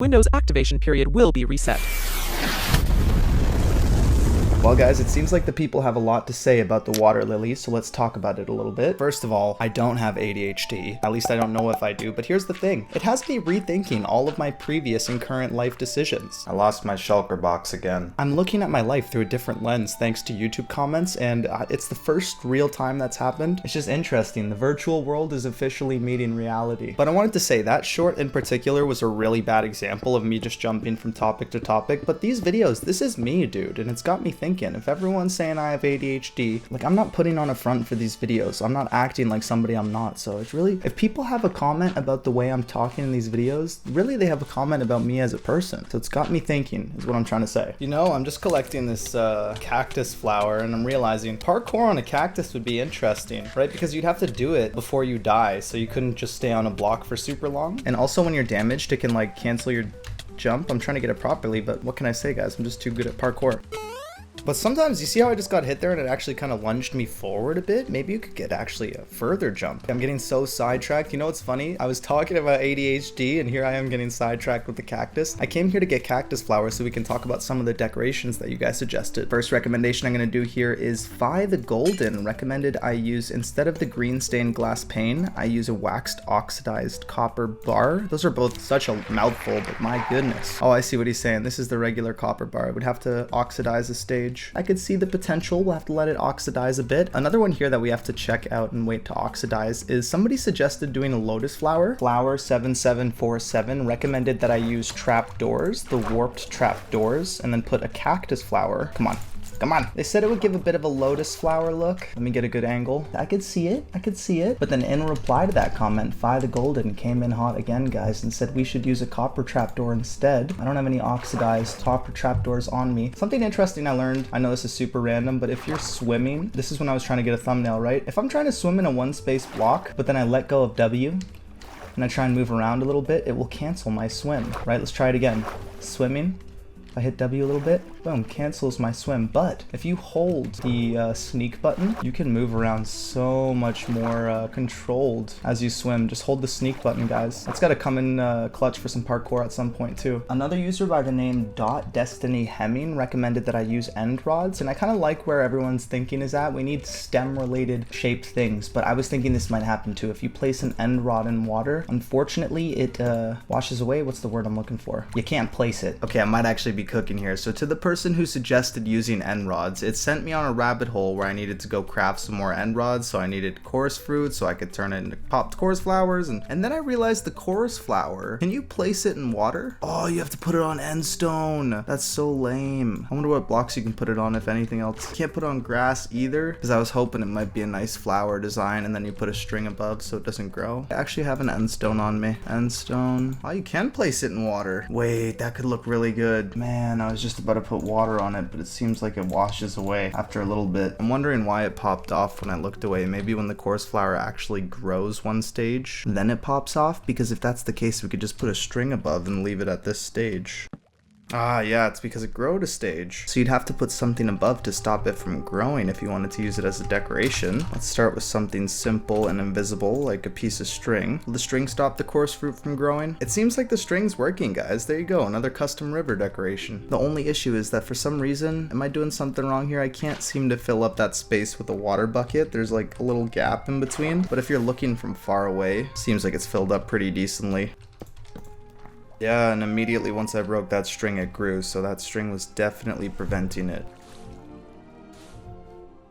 Windows activation period will be reset. Well guys, it seems like the people have a lot to say about the water lily, so let's talk about it a little bit. First of all, I don't have ADHD. At least I don't know if I do, but here's the thing. It has me rethinking all of my previous and current life decisions. I lost my shulker box again. I'm looking at my life through a different lens thanks to YouTube comments, and it's the first real time that's happened. It's just interesting. The virtual world is officially meeting reality. But I wanted to say that short in particular was a really bad example of me just jumping from topic to topic, but these videos, this is me, dude, and it's got me thinking. If everyone's saying I have ADHD, like, I'm not putting on a front for these videos. I'm not acting like somebody I'm not. So it's really, if people have a comment about the way I'm talking in these videos, really they have a comment about me as a person. So it's got me thinking, is what I'm trying to say. You know, I'm just collecting this cactus flower, and I'm realizing parkour on a cactus would be interesting, right? Because you'd have to do it before you die, so you couldn't just stay on a block for super long. And also when you're damaged, it can like cancel your jump. I'm trying to get it properly, but what can I say, guys? I'm just too good at parkour. But sometimes, you see how I just got hit there and it actually kind of lunged me forward a bit? Maybe you could get actually a further jump. I'm getting so sidetracked. You know what's funny? I was talking about ADHD and here I am getting sidetracked with the cactus. I came here to get cactus flowers so we can talk about some of the decorations that you guys suggested. First recommendation I'm going to do here is Fi the Golden. Recommended I use, instead of the green stained glass pane, I use a waxed oxidized copper bar. Those are both such a mouthful, but my goodness. Oh, I see what he's saying. This is the regular copper bar. I would have to oxidize the stage. I could see the potential. We'll have to let it oxidize a bit. Another one here that we have to check out and wait to oxidize is somebody suggested doing a lotus flower. Flower 7747 recommended that I use trapdoors, the warped trapdoors, and then put a cactus flower. Come on. Come on. They said it would give a bit of a lotus flower look. Let me get a good angle. I could see it. I could see it. But then in reply to that comment, Fi the Golden came in hot again, guys, and said we should use a copper trapdoor instead. I don't have any oxidized copper trapdoors on me. Something interesting I learned, I know this is super random, but if you're swimming, this is when I was trying to get a thumbnail, right? If I'm trying to swim in a one space block, but then I let go of W, and I try and move around a little bit, it will cancel my swim, right? Let's try it again. Swimming. I hit W a little bit, boom, cancels my swim. But if you hold the sneak button, you can move around so much more controlled as you swim. Just hold the sneak button, guys. That's got to come in clutch for some parkour at some point too. Another user by the name Destiny Hemming recommended that I use end rods, and I kind of like where everyone's thinking is at. We need stem related shaped things, but I was thinking this might happen too. If you place an end rod in water, unfortunately it washes away. What's the word I'm looking for? You can't place it. Okay, I might actually be cooking here. So to the person who suggested using end rods, it sent me on a rabbit hole where I needed to go craft some more end rods. So I needed chorus fruit so I could turn it into popped chorus flowers, and then I realized the chorus flower, can you place it in water? Oh, you have to put it on end stone. That's so lame. I wonder what blocks you can put it on, if anything else. Can't put it on grass either, because I was hoping it might be a nice flower design, and then you put a string above so it doesn't grow. I actually have an end stone on me. End stone. Oh, you can place it in water. Wait, that could look really good. Man, I was just about to put water on it, but it seems like it washes away after a little bit. I'm wondering why it popped off when I looked away. Maybe when the chorus flower actually grows one stage, then it pops off? Because if that's the case, we could just put a string above and leave it at this stage. Ah, yeah, it's because it grew to stage. So you'd have to put something above to stop it from growing if you wanted to use it as a decoration. Let's start with something simple and invisible, like a piece of string. Will the string stop the chorus fruit from growing? It seems like the string's working, guys. There you go, another custom river decoration. The only issue is that for some reason, am I doing something wrong here? I can't seem to fill up that space with a water bucket. There's like a little gap in between, but if you're looking from far away, seems like it's filled up pretty decently. Yeah, and immediately once I broke that string, it grew, so that string was definitely preventing it.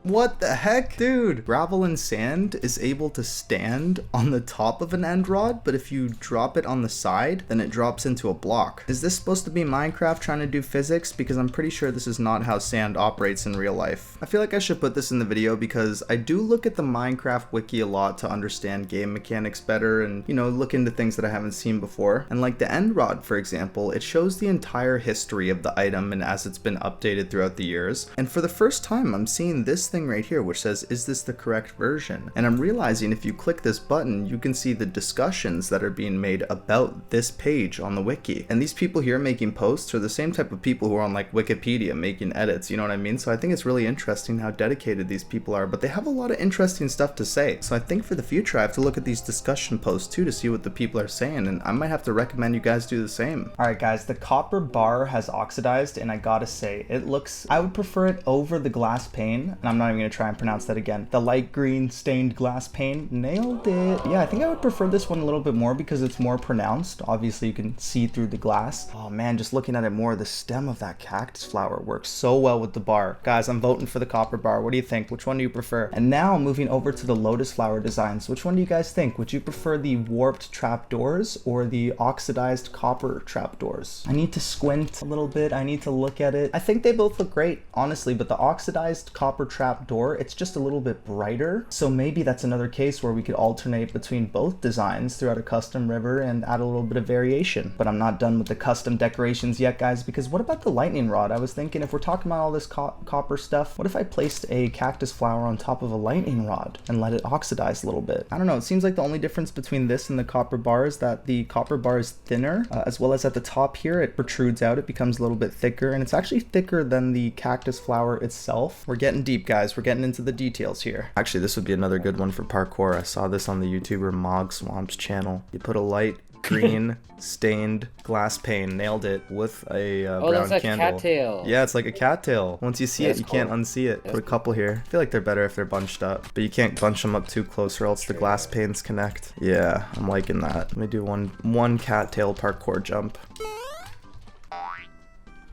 What the heck? Dude, gravel and sand is able to stand on the top of an end rod, but if you drop it on the side, then it drops into a block. Is this supposed to be Minecraft trying to do physics? Because I'm pretty sure this is not how sand operates in real life. I feel like I should put this in the video because I do look at the Minecraft wiki a lot to understand game mechanics better and, you know, look into things that I haven't seen before. And like the end rod, for example, it shows the entire history of the item and as it's been updated throughout the years. And for the first time, I'm seeing this this thing right here which says, is this the correct version? And I'm realizing if you click this button, you can see the discussions that are being made about this page on the wiki. And these people here making posts are the same type of people who are on like Wikipedia making edits, you know what I mean? So I think it's really interesting how dedicated these people are, but they have a lot of interesting stuff to say. So I think for the future I have to look at these discussion posts too to see what the people are saying, and I might have to recommend you guys do the same. Alright guys, the copper bar has oxidized, and I gotta say, it looks, I would prefer it over the glass pane, and I'm not even gonna try and pronounce that again. The light green stained glass pane, nailed it. Yeah, I think I would prefer this one a little bit more because it's more pronounced. Obviously you can see through the glass. Oh man, just looking at it more, the stem of that cactus flower works so well with the bar. Guys, I'm voting for the copper bar. What do you think? Which one do you prefer? And now moving over to the lotus flower designs, which one do you guys think? Would you prefer the warped trapdoors or the oxidized copper trapdoors? I need to squint a little bit. I need to look at it. I think they both look great, honestly, but the oxidized copper trapdoor, it's just a little bit brighter. So maybe that's another case where we could alternate between both designs throughout a custom river and add a little bit of variation. But I'm not done with the custom decorations yet, guys, because what about the lightning rod? I was thinking, if we're talking about all this copper stuff, what if I placed a cactus flower on top of a lightning rod and let it oxidize a little bit? I don't know, it seems like the only difference between this and the copper bar is that the copper bar is thinner, as well as at the top here it protrudes out, it becomes a little bit thicker, and it's actually thicker than the cactus flower itself. We're getting deep, guys, we're getting into the details here. Actually, this would be another good one for parkour. I saw this on the YouTuber Mog Swamp's channel. You put a light green stained glass pane, nailed it, with a brown like candle. Cattail. Yeah, it's like a cattail. Once you see it, you can't unsee it. That's Put a couple here. I feel like they're better if they're bunched up, but you can't bunch them up too close or else the glass panes connect. Yeah, I'm liking that. Let me do one cattail parkour jump.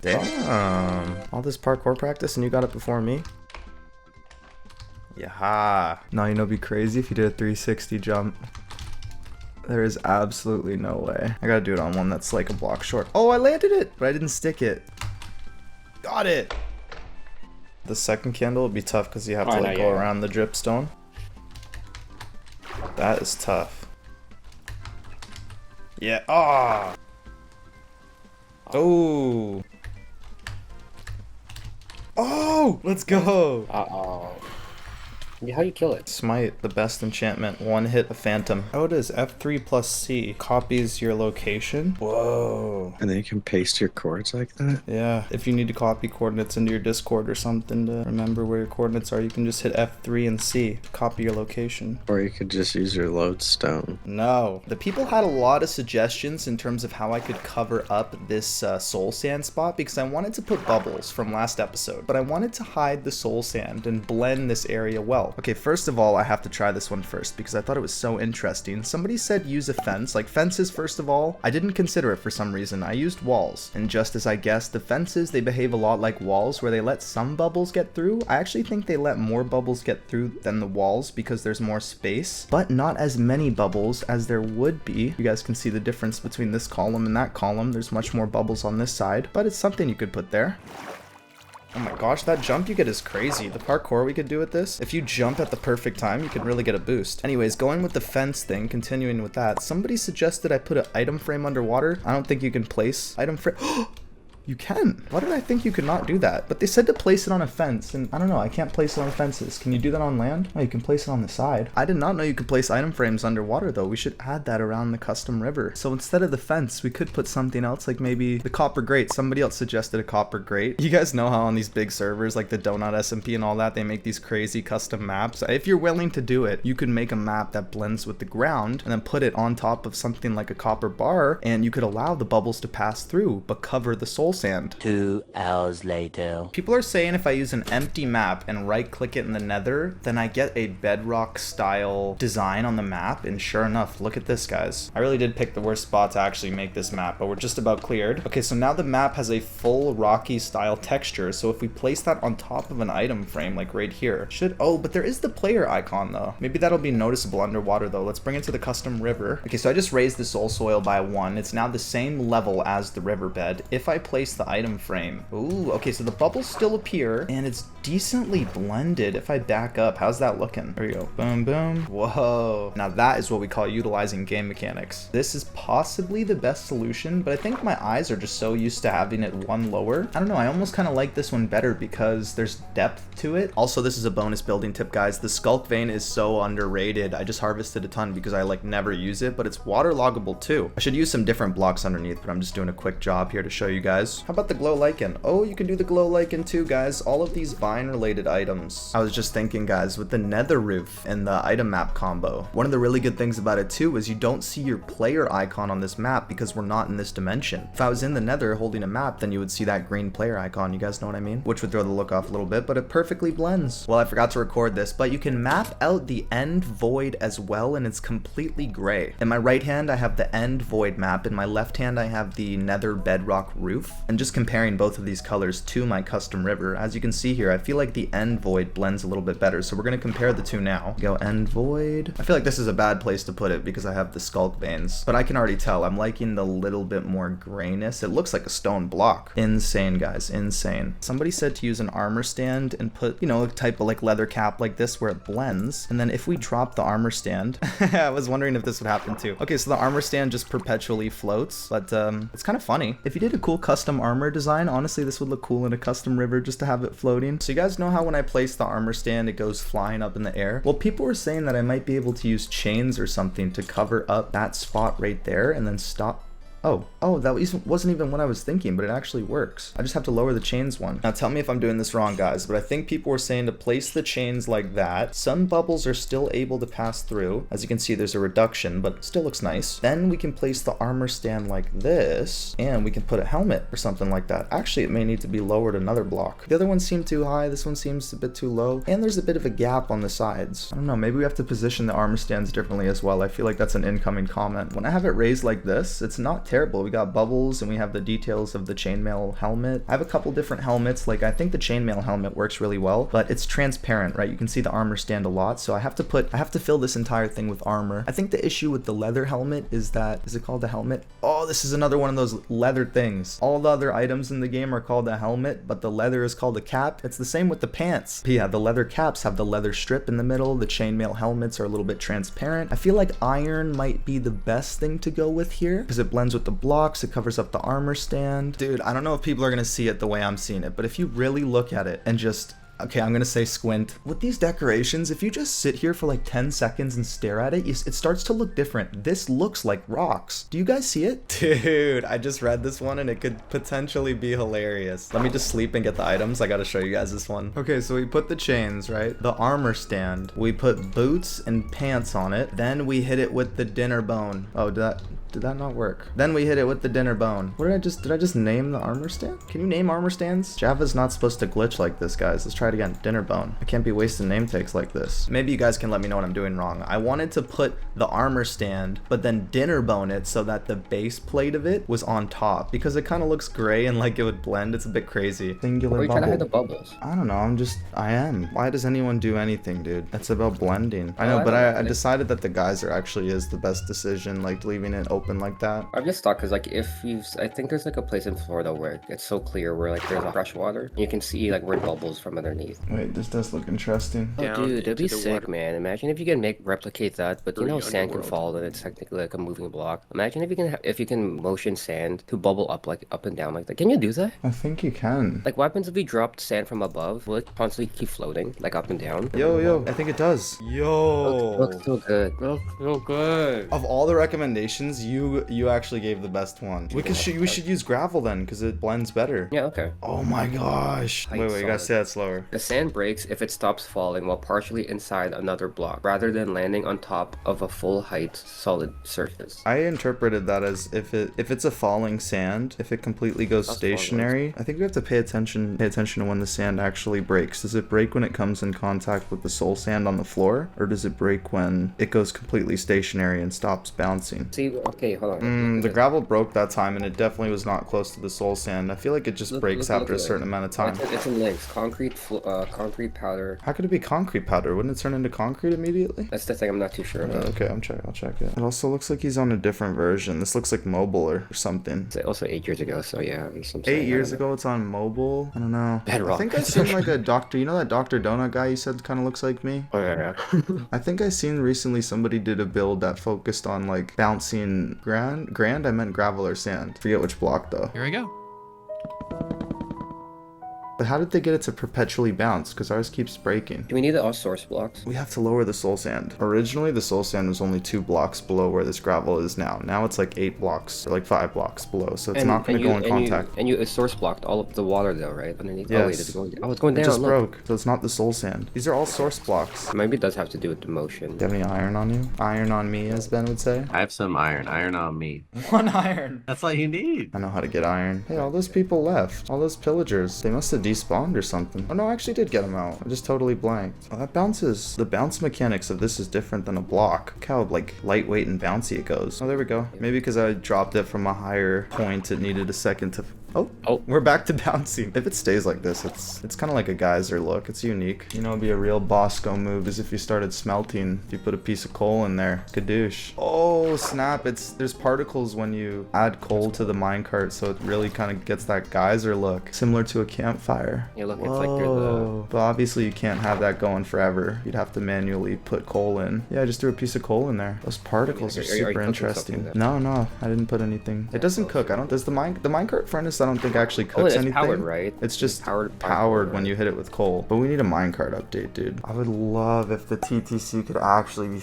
Damn. All this parkour practice and you got it before me? Yaha. Now you know, it'd be crazy if you did a 360 jump. There is absolutely no way. I gotta do it on one that's like a block short. Oh, I landed it, but I didn't stick it. Got it. The second candle would be tough because you have to like go around the dripstone. That is tough. Yeah. Ah. Oh. Oh, let's go. Uh-oh. How do you kill it? Smite, the best enchantment. One hit a phantom. Oh, it is F3 plus C. Copies your location. Whoa. And then you can paste your chords like that? Yeah. If you need to copy coordinates into your Discord or something to remember where your coordinates are, you can just hit F3 and C to copy your location. Or you could just use your lodestone. No. The people had a lot of suggestions in terms of how I could cover up this soul sand spot, because I wanted to put bubbles from last episode, but I wanted to hide the soul sand and blend this area well. Okay, first of all, I have to try this one first because I thought it was so interesting. Somebody said use a fence. Like fences, first of all, I didn't consider it for some reason. I used walls. And just as I guessed, the fences, they behave a lot like walls where they let some bubbles get through. I actually think they let more bubbles get through than the walls because there's more space, but not as many bubbles as there would be. You guys can see the difference between this column and that column. There's much more bubbles on this side, but it's something you could put there. Oh my gosh, that jump you get is crazy. The parkour we could do with this, if you jump at the perfect time, you could really get a boost. Anyways, going with the fence thing, continuing with that, somebody suggested I put an item frame underwater. I don't think you can place item frame. You can. Why did I think you could not do that? But they said to place it on a fence, and I don't know, I can't place it on fences. Can you do that on land? Oh, you can place it on the side. I did not know you could place item frames underwater though. We should add that around the custom river. So instead of the fence, we could put something else, like maybe the copper grate. Somebody else suggested a copper grate. You guys know how on these big servers, like the Donut SMP and all that, they make these crazy custom maps. If you're willing to do it, you could make a map that blends with the ground and then put it on top of something like a copper bar, and you could allow the bubbles to pass through, but cover the soul sand. 2 hours later. People are saying if I use an empty map and right click it in the nether, then I get a bedrock style design on the map, and sure enough, look at this, guys. I really did pick the worst spot to actually make this map, but we're just about cleared. Okay, so now the map has a full rocky style texture, so if we place that on top of an item frame, like right here, oh, but there is the player icon though. Maybe that'll be noticeable underwater though. Let's bring it to the custom river. Okay, so I just raised the soul soil by 1. It's now the same level as the riverbed. If I place the item frame, ooh, okay, so the bubbles still appear and it's decently blended. If I back up, how's that looking? There you go. Boom, boom. Whoa. Now that is what we call utilizing game mechanics. This is possibly the best solution, but I think my eyes are just so used to having it one lower. I don't know, I almost kind of like this one better because there's depth to it. Also, this is a bonus building tip, guys. The sculk vein is so underrated. I just harvested a ton because I like never use it, but it's waterloggable too. I should use some different blocks underneath, but I'm just doing a quick job here to show you guys. How about the glow lichen? Oh, you can do the glow lichen too, guys. All of these vine related items. I was just thinking, guys, with the nether roof and the item map combo, one of the really good things about it too is you don't see your player icon on this map because we're not in this dimension. If I was in the nether holding a map, then you would see that green player icon. You guys know what I mean? Which would throw the look off a little bit, but it perfectly blends. Well, I forgot to record this, but you can map out the end void as well, and it's completely gray. In my right hand, I have the end void map. In my left hand, I have the nether bedrock roof. And just comparing both of these colors to my custom river, as you can see here, I feel like the end void blends a little bit better. So we're going to compare the two now. Go end void. I feel like this is a bad place to put it because I have the sculk veins, but I can already tell I'm liking the little bit more grayness. It looks like a stone block. Insane, guys, insane. Somebody said to use an armor stand and put, you know, a type of like leather cap like this where it blends. And then if we drop the armor stand, I was wondering if this would happen too. Okay, so the armor stand just perpetually floats, but it's kind of funny. If you did a cool custom armor design, honestly, this would look cool in a custom river just to have it floating. So you guys know how when I place the armor stand, it goes flying up in the air? Well, people were saying that I might be able to use chains or something to cover up that spot right there and then stop. Oh, that wasn't even what I was thinking, but it actually works. I just have to lower the chains one. Now tell me if I'm doing this wrong, guys, but I think people were saying to place the chains like that. Some bubbles are still able to pass through. As you can see, there's a reduction, but it still looks nice. Then we can place the armor stand like this, and we can put a helmet or something like that. Actually, it may need to be lowered another block. The other one seemed too high. This one seems a bit too low. And there's a bit of a gap on the sides. I don't know, maybe we have to position the armor stands differently as well. I feel like that's an incoming comment. When I have it raised like this, it's not terrible. We got bubbles and we have the details of the chainmail helmet. I have a couple different helmets. Like I think the chainmail helmet works really well, but it's transparent, right? You can see the armor stand a lot. So I have to fill this entire thing with armor. I think the issue with the leather helmet is it called a helmet? Oh, this is another one of those leather things. All the other items in the game are called a helmet, but the leather is called a cap. It's the same with the pants. But yeah, the leather caps have the leather strip in the middle. The chainmail helmets are a little bit transparent. I feel like iron might be the best thing to go with here because it blends with the block. It covers up the armor stand. Dude, I don't know if people are gonna see it the way I'm seeing it, but if you really look at it and just, okay, I'm gonna say squint. With these decorations, if you just sit here for like 10 seconds and stare at it, it starts to look different. This looks like rocks. Do you guys see it? Dude, I just read this one and it could potentially be hilarious. Let me just sleep and get the items. I gotta show you guys this one. Okay, so we put the chains, right? The armor stand. We put boots and pants on it. Then we hit it with the dinner bone. Oh, did that not work? Then we hit it with the dinner bone. What did I just name the armor stand? Can you name armor stands? Java's not supposed to glitch like this, guys. Let's try it again. Dinner bone. I can't be wasting name tags like this. Maybe you guys can let me know what I'm doing wrong. I wanted to put the armor stand, but then dinner bone it so that the base plate of it was on top because it kind of looks gray and like it would blend. It's a bit crazy. Singular Are you bubble. trying to hide the bubbles? I don't know. I am. Why does anyone do anything, dude? It's about blending. I know, but I decided that the geyser actually is the best decision, like leaving it open like that. I'm just stuck because like I think there's like a place in Florida where it's so clear where like there's a fresh water. You can see like where bubbles from underneath. Wait, this does look interesting. Oh, dude, it'd be sick, man. Imagine if you can replicate that, but you know sand can fall and it's technically like a moving block. Imagine if you can motion sand to bubble up like up and down like that. Can you do that? I think you can. Like what happens if we dropped sand from above? Will it constantly keep floating like up and down? Yo, I think it does. Yo. Looks so good. Looks so good. Of all the recommendations, you actually gave the best one. We should use gravel then because it blends better. Yeah, okay. Oh my gosh. Wait, you gotta say that slower. The sand breaks if it stops falling while partially inside another block, rather than landing on top of a full height solid surface. I interpreted that as if it's a falling sand, if it completely goes stationary. I think we have to pay attention to when the sand actually breaks. Does it break when it comes in contact with the soul sand on the floor, or does it break when it goes completely stationary and stops bouncing? See, okay. Okay, hold on. The gravel broke that time, and it definitely was not close to the soul sand. I feel like it just breaks after a certain amount of time. It's in links. Concrete powder. How could it be concrete powder? Wouldn't it turn into concrete immediately? That's the thing I'm not too sure about. Okay, I'll check it. It also looks like he's on a different version. This looks like mobile or something. It's also 8 years ago, so yeah. 8 years ago, it's on mobile. I don't know. Bedrock. I think I seen like a doctor. You know that Dr. Donut guy you said kind of looks like me? Oh yeah. I think I seen recently somebody did a build that focused on like bouncing grand. I meant gravel or sand. Forget which block though. Here we go. But how did they get it to perpetually bounce? Because ours keeps breaking. Do we need all source blocks? We have to lower the soul sand. Originally, the soul sand was only 2 blocks below where this gravel is now. Now it's like 8 blocks or like 5 blocks below. So it's not going to go in contact. It source blocked all of the water though, right? Underneath. Yes. Oh, wait, it's going down. It just look. broke. So it's not the soul sand. These are all source blocks. Maybe it does have to do with the motion. Do you have any iron on you? Iron on me, as Ben would say. I have some iron. Iron on me. 1 iron. That's all you need. I know how to get iron. Hey, all those people left. All those pillagers. They must have despawned or something. Oh no, I actually did get them out. I just totally blanked. Oh, that bounces. The bounce mechanics of this is different than a block. Look how like lightweight and bouncy it goes. Oh, there we go. Maybe because I dropped it from a higher point, it needed a second to... Oh, we're back to bouncing. If it stays like this, it's kind of like a geyser look. It's unique. You know, it'd be a real Bosco move is if you started smelting. If you put a piece of coal in there. Kadoosh. Oh, snap. There's particles when you add coal to the minecart, so it really kind of gets that geyser look. Similar to a campfire. Yeah, look, Whoa. it's like you're But obviously you can't have that going forever. You'd have to manually put coal in. Yeah, I just threw a piece of coal in there. Those particles are super interesting. No, I didn't put anything. It doesn't cook. Does the minecart furnace, I don't think actually cooks it's anything. Powered, right? It's just powered when you hit it with coal. But we need a minecart update, dude. I would love if the TTC could actually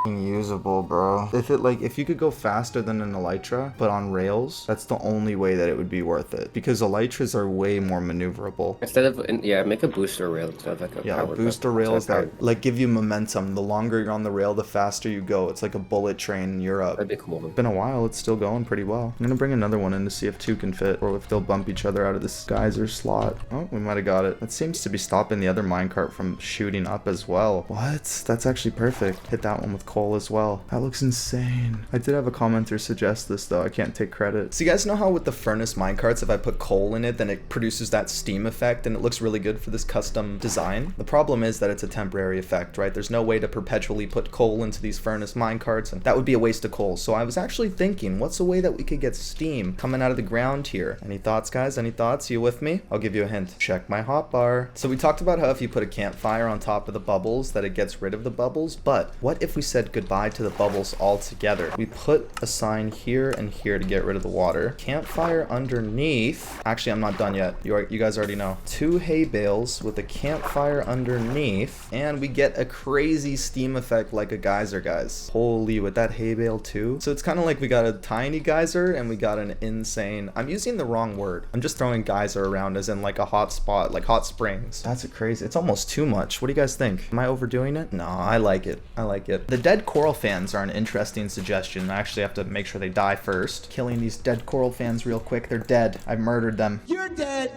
be usable, bro. If you could go faster than an elytra but on rails, that's the only way that it would be worth it, because elytras are way more maneuverable. Instead of make a booster rail instead of like a powered booster rails that like give you momentum. The longer you're on the rail, the faster you go. It's like a bullet train in Europe. That'd be cool. It's been a while. It's still going pretty well. I'm gonna bring another one in to see if 2 can fit or if they'll bump each other out of this geyser slot. Oh, we might have got it. That seems to be stopping the other minecart from shooting up as well. What? That's actually perfect. Hit that one with coal as well. That looks insane. I did have a commenter suggest this though. I can't take credit. So you guys know how with the furnace minecarts, if I put coal in it, then it produces that steam effect and it looks really good for this custom design. The problem is that it's a temporary effect, right? There's no way to perpetually put coal into these furnace minecarts, and that would be a waste of coal. So I was actually thinking, what's a way that we could get steam coming out of the ground here? Any thoughts, guys? Any thoughts? You with me? I'll give you a hint. Check my hotbar. So we talked about how if you put a campfire on top of the bubbles, that it gets rid of the bubbles, but what if we said goodbye to the bubbles altogether? We put a sign here and here to get rid of the water. Campfire underneath. Actually, I'm not done yet. You guys already know. 2 hay bales with a campfire underneath, and we get a crazy steam effect like a geyser, guys. Holy, with that hay bale too. So it's kind of like we got a tiny geyser and we got an insane... I'm using the wrong word. I'm just throwing geyser around as in like a hot spot, like hot springs. That's a crazy... It's almost too much. What do you guys think? Am I overdoing it? No, I like it. I like it. The dead coral fans are an interesting suggestion. I actually have to make sure they die first. Killing these dead coral fans real quick. They're dead. I've murdered them. You're dead.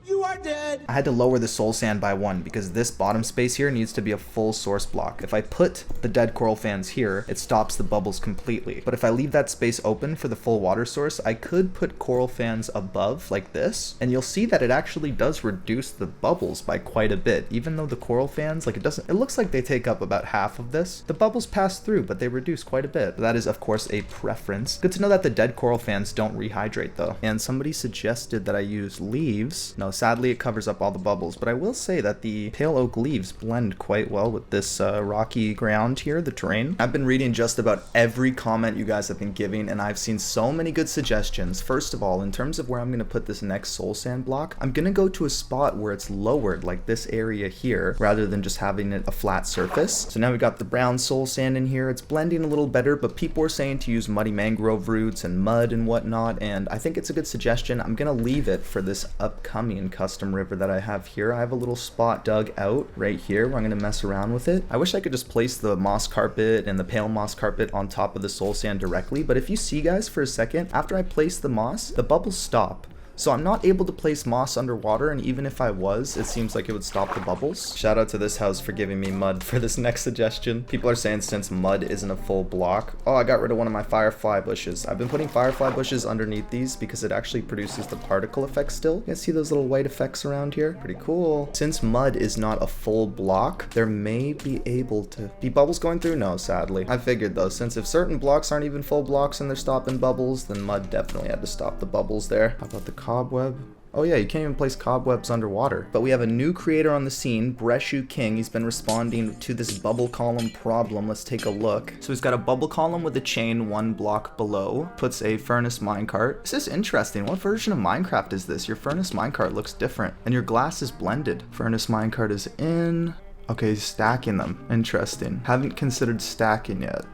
You are dead. I had to lower the soul sand by 1 because this bottom space here needs to be a full source block. If I put the dead coral fans here, it stops the bubbles completely. But if I leave that space open for the full water source, I could put coral fans above like this, and you'll see that it actually does reduce the bubbles by quite a bit. Even though the coral fans, like it looks like they take up about half of this. The bubbles pass through, but they reduce quite a bit. That is, of course, a preference. Good to know that the dead coral fans don't rehydrate though. And somebody suggested that I use leaves. No, sadly it covers up all the bubbles, but I will say that the pale oak leaves blend quite well with this rocky ground here, the terrain. I've been reading just about every comment you guys have been giving, and I've seen so many good suggestions. First of all, in terms of where I'm going to put this next soul sand block, I'm going to go to a spot where it's lowered, like this area here, rather than just having it a flat surface. So now we got the brown soul sand in here. It's blending a little better, but people are saying to use muddy mangrove roots and mud and whatnot, and I think it's a good suggestion. I'm going to leave it for this upcoming custom river that I have here. I have a little spot dug out right here where I'm going to mess around with it. I wish I could just place the moss carpet and the pale moss carpet on top of the soul sand directly, but if you see, guys, for a second, after I place the moss, the bubbles stop. So I'm not able to place moss underwater, and even if I was, it seems like it would stop the bubbles. Shout out to this house for giving me mud for this next suggestion. People are saying since mud isn't a full block. Oh, I got rid of one of my firefly bushes. I've been putting firefly bushes underneath these because it actually produces the particle effect still. You guys see those little white effects around here? Pretty cool. Since mud is not a full block, there may be able to be bubbles going through. No, sadly. I figured though, since if certain blocks aren't even full blocks and they're stopping bubbles, then mud definitely had to stop the bubbles there. How about the cobweb? Oh yeah, you can't even place cobwebs underwater. But we have a new creator on the scene, Breshu King. He's been responding to this bubble column problem. Let's take a look. So he's got a bubble column with a chain 1 block below. Puts a furnace minecart. This is interesting. What version of Minecraft is this? Your furnace minecart looks different. And your glass is blended. Furnace minecart is in. Okay, he's stacking them. Interesting. Haven't considered stacking yet.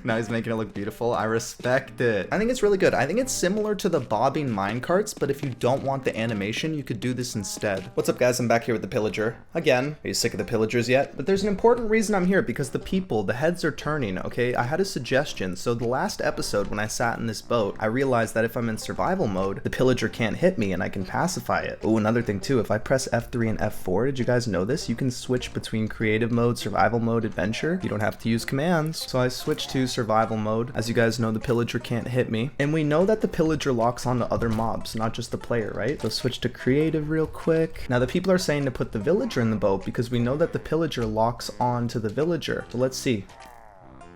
Now he's making it look beautiful. I respect it. I think it's really good. I think it's similar to the bobbing minecarts, but if you don't want the animation, you could do this instead. What's up, guys? I'm back here with the pillager. Again, are you sick of the pillagers yet? But there's an important reason I'm here, because the people, the heads are turning, okay? I had a suggestion. So the last episode, when I sat in this boat, I realized that if I'm in survival mode, the pillager can't hit me and I can pacify it. Oh, another thing too, if I press F3 and F4, did you guys know this? You can switch between creative mode, survival mode, adventure. You don't have to use commands. So I switched to survival mode. As you guys know, the pillager can't hit me. And we know that the pillager locks onto other mobs, not just the player, right? So switch to creative real quick. Now the people are saying to put the villager in the boat because we know that the pillager locks on to the villager. So let's see.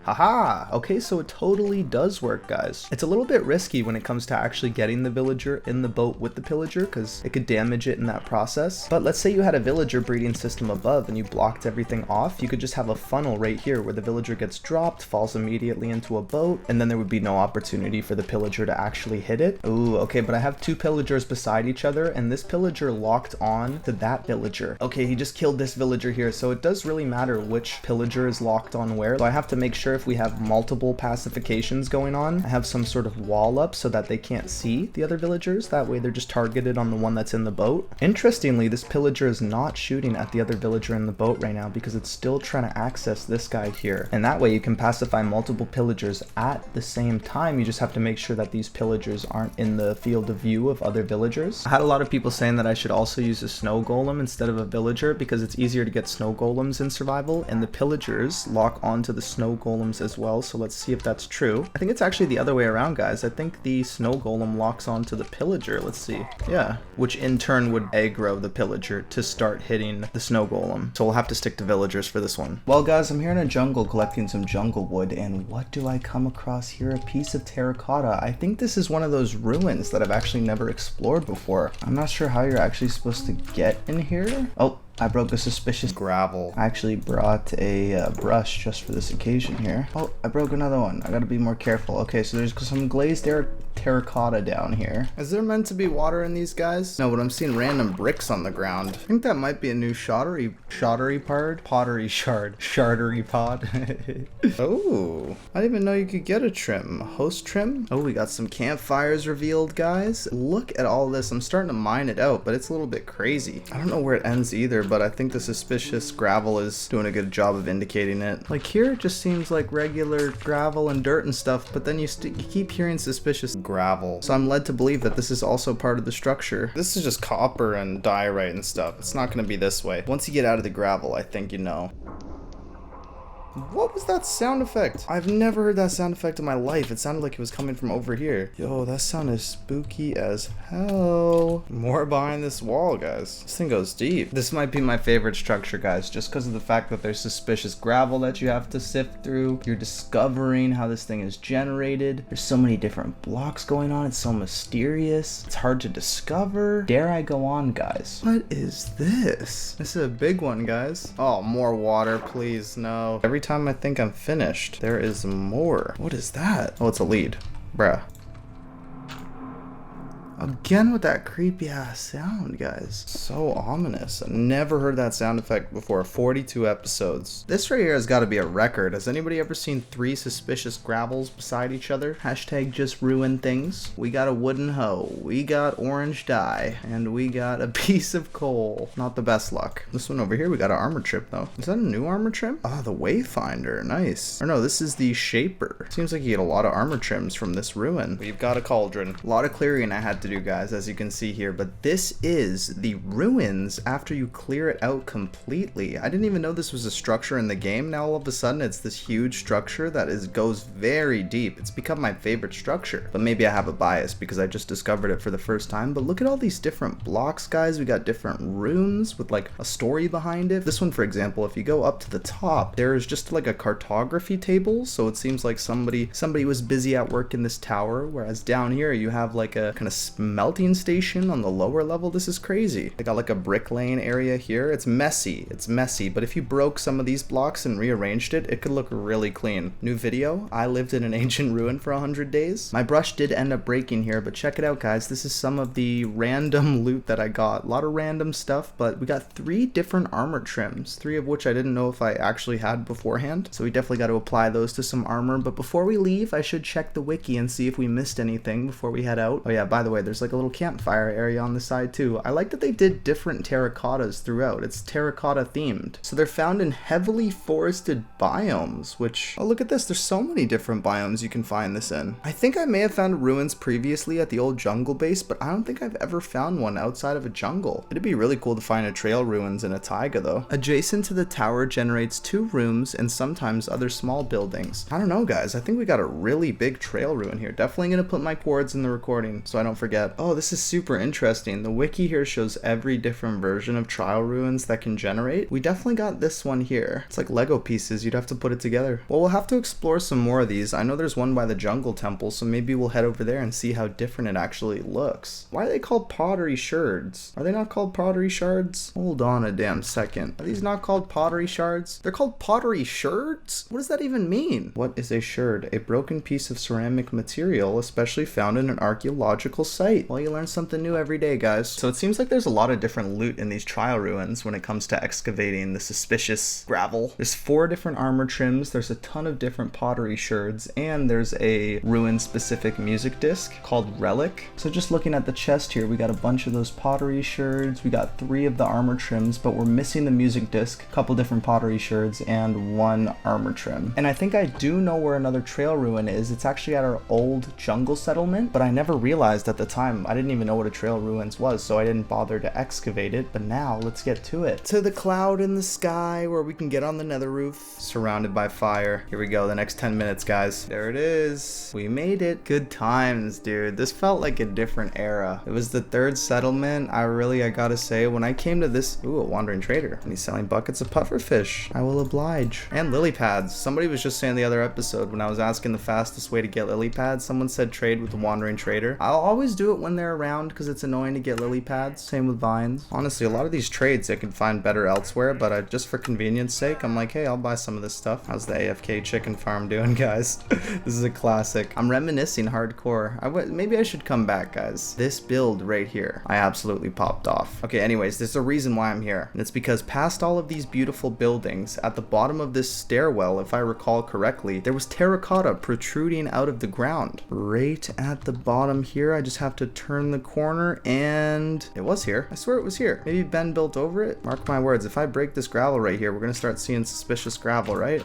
Haha! Okay, so it totally does work, guys. It's a little bit risky when it comes to actually getting the villager in the boat with the pillager, because it could damage it in that process. But let's say you had a villager breeding system above and you blocked everything off. You could just have a funnel right here where the villager gets dropped, falls immediately into a boat, and then there would be no opportunity for the pillager to actually hit it. Ooh, okay, but I have 2 pillagers beside each other, and this pillager locked on to that villager. Okay, he just killed this villager here, so it does really matter which pillager is locked on where. So I have to make sure if we have multiple pacifications going on, I have some sort of wall up so that they can't see the other villagers. That way they're just targeted on the one that's in the boat. Interestingly, this pillager is not shooting at the other villager in the boat right now because it's still trying to access this guy here. And that way you can pacify multiple pillagers at the same time. You just have to make sure that these pillagers aren't in the field of view of other villagers. I had a lot of people saying that I should also use a snow golem instead of a villager because it's easier to get snow golems in survival, and the pillagers lock onto the snow golems as well. So let's see if that's true. I think it's actually the other way around, guys. I think the snow golem locks onto the pillager. Let's see. Yeah, which in turn would aggro the pillager to start hitting the snow golem. So we'll have to stick to villagers for this one. Well, guys, I'm here in a jungle collecting some jungle wood, and what do I come across here? A piece of terracotta. I think this is one of those ruins that I've actually never explored before. I'm not sure how you're actually supposed to get in here. Oh, I broke a suspicious gravel. I actually brought a brush just for this occasion here. Oh, I broke another one. I gotta be more careful. Okay, so there's some glazed terracotta down here. Is there meant to be water in these guys? No, but I'm seeing random bricks on the ground. I think that might be a new pottery pod. Oh, I didn't even know you could get a trim. Host trim? Oh, we got some campfires revealed, guys. Look at all this. I'm starting to mine it out, but it's a little bit crazy. I don't know where it ends either, but I think the suspicious gravel is doing a good job of indicating it. Like here, it just seems like regular gravel and dirt and stuff, but then you keep hearing suspicious gravel. So I'm led to believe that this is also part of the structure. This is just copper and diorite and stuff. It's not going to be this way. Once you get out of the gravel, I think you know. What was that sound effect? I've never heard that sound effect in my life. It sounded like it was coming from over here. Yo, that sound is spooky as hell. More behind this wall, guys. This thing goes deep. This might be my favorite structure, guys, just because of the fact that there's suspicious gravel that you have to sift through. You're discovering how this thing is generated. There's so many different blocks going on. It's so mysterious. It's hard to discover. Dare I go on, guys? What is this? This is a big one, guys. Oh, more water, please. No. Every time I think I'm finished, there is more. What is that? Oh, it's a lead. Bruh. Again with that creepy ass sound, guys. So ominous. I never heard that sound effect before. 42 episodes. This right here has got to be a record. Has anybody ever seen 3 suspicious gravels beside each other? Hashtag just ruin things. We got a wooden hoe. We got orange dye. And we got a piece of coal. Not the best luck. This one over here, we got an armor trim though. Is that a new armor trim? Oh, the Wayfinder. Nice. Or no, this is the Shaper. Seems like you get a lot of armor trims from this ruin. We've got a cauldron. A lot of clearing I had to to do, guys, as you can see here, but this is the ruins after you clear it out completely. I didn't even know this was a structure in the game. Now all of a sudden it's this huge structure that goes very deep. It's become my favorite structure, but maybe I have a bias because I just discovered it for the first time. But look at all these different blocks, guys. We got different rooms with like a story behind it. This one, for example, if you go up to the top, there is just like a cartography table, so it seems like somebody was busy at work in this tower, whereas down here you have like a kind of smelting station on the lower level. This is crazy. They got like a brick lane area here. It's messy, but if you broke some of these blocks and rearranged it, it could look really clean. New video, I lived in an ancient ruin for 100 days. My brush did end up breaking here, but check it out, guys. This is some of the random loot that I got. A lot of random stuff, but we got 3 different armor trims, 3 of which I didn't know if I actually had beforehand, so we definitely got to apply those to some armor. But before we leave, I should check the wiki and see if we missed anything before we head out. Oh yeah, by the way, there's like a little campfire area on the side too. I like that they did different terracottas throughout. It's terracotta themed. So they're found in heavily forested biomes, which, oh look at this, there's so many different biomes you can find this in. I think I may have found ruins previously at the old jungle base, but I don't think I've ever found one outside of a jungle. It'd be really cool to find a trail ruins in a taiga though. Adjacent to the tower generates 2 rooms and sometimes other small buildings. I don't know, guys, I think we got a really big trail ruin here. Definitely gonna put my coords in the recording so I don't forget. Oh, this is super interesting. The wiki here shows every different version of trial ruins that can generate. We definitely got this one here. It's like Lego pieces, you'd have to put it together. Well, we'll have to explore some more of these. I know there's one by the jungle temple, so maybe we'll head over there and see how different it actually looks. Why are they called pottery shards? Are they not called pottery shards? Hold on a damn second. Are these not called pottery shards? They're called pottery shards? What does that even mean? What is a shard? A broken piece of ceramic material, especially found in an archaeological site. Well, you learn something new every day, guys. So it seems like there's a lot of different loot in these trial ruins when it comes to excavating the suspicious gravel. There's 4 different armor trims, there's a ton of different pottery shards, and there's a ruin-specific music disc called Relic. So just looking at the chest here, we got a bunch of those pottery shards, we got 3 of the armor trims, but we're missing the music disc, a couple different pottery shards, and 1 armor trim. And I think I do know where another trail ruin is. It's actually at our old jungle settlement, but I never realized at the time. I didn't even know what a trail ruins was, so I didn't bother to excavate it, but now let's get to it. To the cloud in the sky where we can get on the nether roof, surrounded by fire. Here we go, the next 10 minutes, guys. There it is. We made it. Good times, dude. This felt like a different era. It was the 3rd settlement. I gotta say, when I came to this, ooh, a wandering trader, and he's selling buckets of pufferfish. I will oblige. And lily pads. Somebody was just saying the other episode when I was asking the fastest way to get lily pads, someone said trade with the wandering trader. I'll always do it when they're around because it's annoying to get lily pads. Same with vines. Honestly, a lot of these trades I can find better elsewhere, but just for convenience sake, I'm like, hey, I'll buy some of this stuff. How's the AFK chicken farm doing, guys? This is a classic. I'm reminiscing hardcore. Maybe I should come back, guys. This build right here, I absolutely popped off. Okay, anyways, there's a reason why I'm here, and it's because past all of these beautiful buildings, at the bottom of this stairwell, if I recall correctly, there was terracotta protruding out of the ground. Right at the bottom here, I just have to turn the corner, and it was here. I swear it was here. Maybe Ben built over it? Mark my words, if I break this gravel right here, we're gonna start seeing suspicious gravel, right?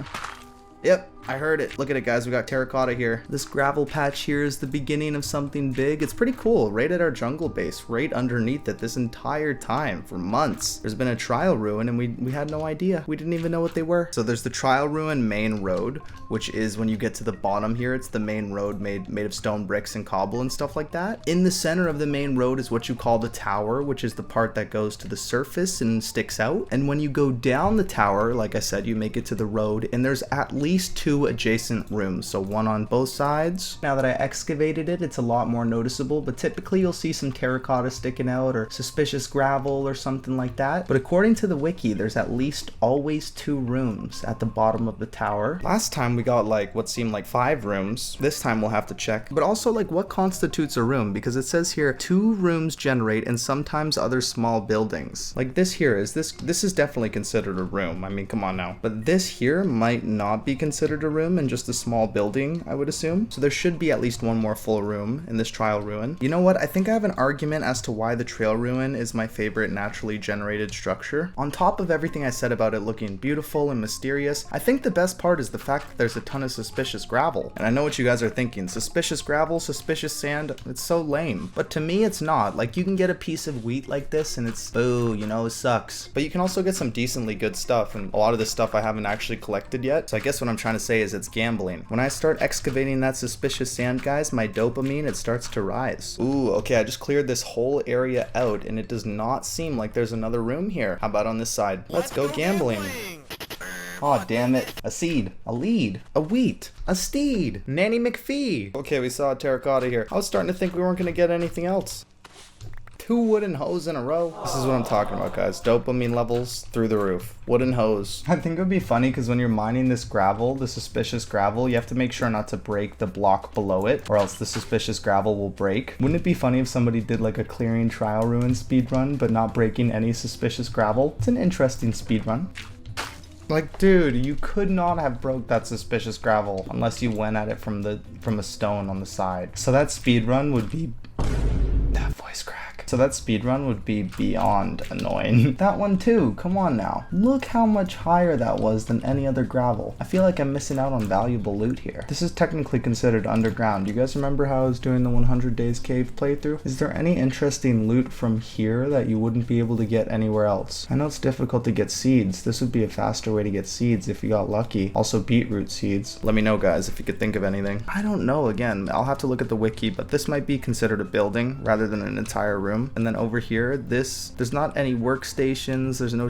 Yep, I heard it. Look at it, guys. We got terracotta here. This gravel patch here is the beginning of something big. It's pretty cool. Right at our jungle base, right underneath it this entire time for months. There's been a trial ruin and we had no idea. We didn't even know what they were. So there's the trial ruin main road, which is when you get to the bottom here, it's the main road made of stone bricks and cobble and stuff like that. In the center of the main road is what you call the tower, which is the part that goes to the surface and sticks out. And when you go down the tower, like I said, you make it to the road, and there's at least 2 adjacent rooms, so 1 on both sides. Now that I excavated it, it's a lot more noticeable, but typically you'll see some terracotta sticking out or suspicious gravel or something like that. But according to the wiki, there's at least always 2 rooms at the bottom of the tower. Last time we got like what seemed like 5 rooms. This time we'll have to check. But also, like, what constitutes a room? Because it says here 2 rooms generate and sometimes other small buildings. Like this here, this is definitely considered a room. I mean, come on now. But this here might not be considered considered a room and just a small building, I would assume. So there should be at least one more full room in this trial ruin. You know what? I think I have an argument as to why the trail ruin is my favorite naturally generated structure. On top of everything I said about it looking beautiful and mysterious, I think the best part is the fact that there's a ton of suspicious gravel. And I know what you guys are thinking. Suspicious gravel, suspicious sand, it's so lame. But to me, it's not. Like, you can get a piece of wheat like this and it's, boo, you know, it sucks. But you can also get some decently good stuff, and a lot of this stuff I haven't actually collected yet. So I guess what I'm trying to say is it's gambling. When I start excavating that suspicious sand, guys, my dopamine, it starts to rise. Ooh, okay, I just cleared this whole area out and it does not seem like there's another room here. How about on this side? Let's go gambling. Aw, damn it. A seed. A lead. A wheat. A steed. Nanny McPhee. Okay, we saw a terracotta here. I was starting to think we weren't gonna get anything else. 2 wooden hoes in a row. This is what I'm talking about, guys. Dopamine levels through the roof. Wooden hose. I think it would be funny because when you're mining this gravel, the suspicious gravel, you have to make sure not to break the block below it, or else the suspicious gravel will break. Wouldn't it be funny if somebody did like a clearing trial ruin speedrun, but not breaking any suspicious gravel? It's an interesting speedrun. Like, dude, you could not have broke that suspicious gravel unless you went at it from a stone on the side. So that speedrun would be... that voice crack. So that speedrun would be beyond annoying. That one too, come on now. Look how much higher that was than any other gravel. I feel like I'm missing out on valuable loot here. This is technically considered underground. You guys remember how I was doing the 100 Days Cave playthrough? Is there any interesting loot from here that you wouldn't be able to get anywhere else? I know it's difficult to get seeds. This would be a faster way to get seeds if you got lucky. Also beetroot seeds. Let me know, guys, if you could think of anything. I don't know, again, I'll have to look at the wiki, but this might be considered a building rather than an entire room. And then over here, there's not any workstations, there's no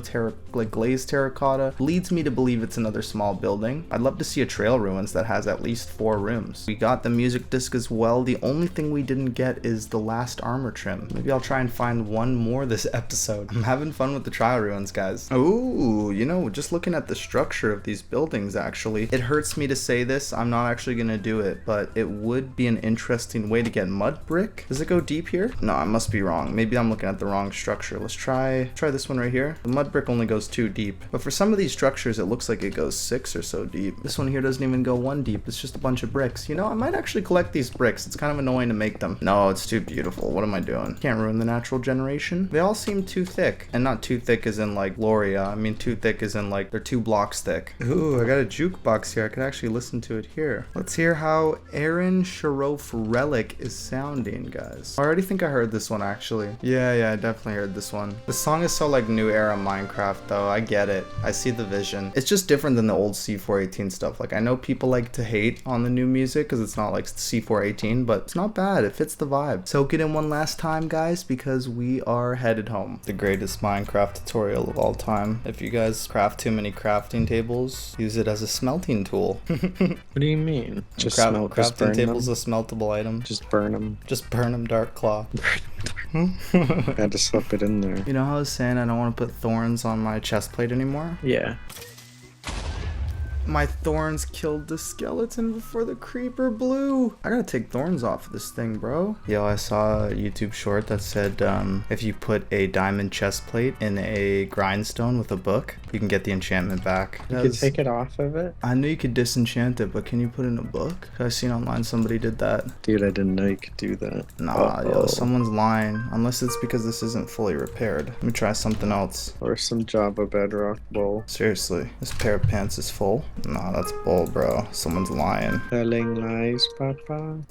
glazed terracotta. Leads me to believe it's another small building. I'd love to see a trail ruins that has at least 4 rooms. We got the music disc as well. The only thing we didn't get is the last armor trim. Maybe I'll try and find one more this episode. I'm having fun with the trial ruins, guys. Ooh, you know, just looking at the structure of these buildings, actually, it hurts me to say this. I'm not actually gonna do it, but it would be an interesting way to get mud brick. Does it go deep here? No, I must be wrong. Maybe I'm looking at the wrong structure. Let's try this one right here. The mud brick only goes 2 deep, but for some of these structures it looks like it goes 6 or so deep. This one here doesn't even go 1 deep. It's just a bunch of bricks. You know, I might actually collect these bricks. It's kind of annoying to make them. No, it's too beautiful. What am I doing? Can't ruin the natural generation. They all seem too thick, and not too thick as in like Gloria. I mean too thick as in like they're 2 blocks thick. Ooh, I got a jukebox here. I could actually listen to it here. Let's hear how Aaron Sharof Relic is sounding, guys. I already think I heard this one actually. Yeah, I definitely heard this one. The song is so like new era Minecraft though. I get it. I see the vision. It's just different than the old C418 stuff. Like, I know people like to hate on the new music because it's not like C418, but it's not bad. It fits the vibe. Soak it in one last time, guys, because we are headed home. The greatest Minecraft tutorial of all time. If you guys craft too many crafting tables, use it as a smelting tool. What do you mean? Just smelt, just crafting burn tables them? a smeltable item. Just burn them. Just burn them, Dark Claw. I had to slip it in there. You know how I was saying I don't want to put thorns on my chest plate anymore? Yeah. My thorns killed the skeleton before the creeper blew. I gotta take thorns off of this thing, bro. Yo, I saw a YouTube short that said if you put a diamond chest plate in a grindstone with a book, you can get the enchantment back. You could take it off of it? I knew you could disenchant it, but can you put it in a book? I've seen online somebody did that. Dude, I didn't know you could do that. Nah, yo, someone's lying. Unless it's because this isn't fully repaired. Let me try something else. Or some Java bedrock bowl. Seriously, this pair of pants is full? Nah, that's bull, bro. Someone's lying. Telling lies, papa. I'm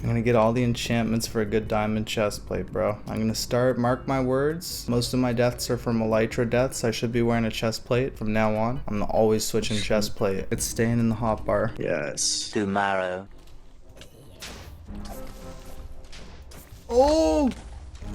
gonna get all the enchantments for a good diamond chest plate, bro. I'm gonna start, mark my words. Most of my deaths are from elytra deaths. I should be wearing a chest plate from now on. I'm always switching chest plate. It's staying in the hotbar. Yes. Tomorrow. Oh!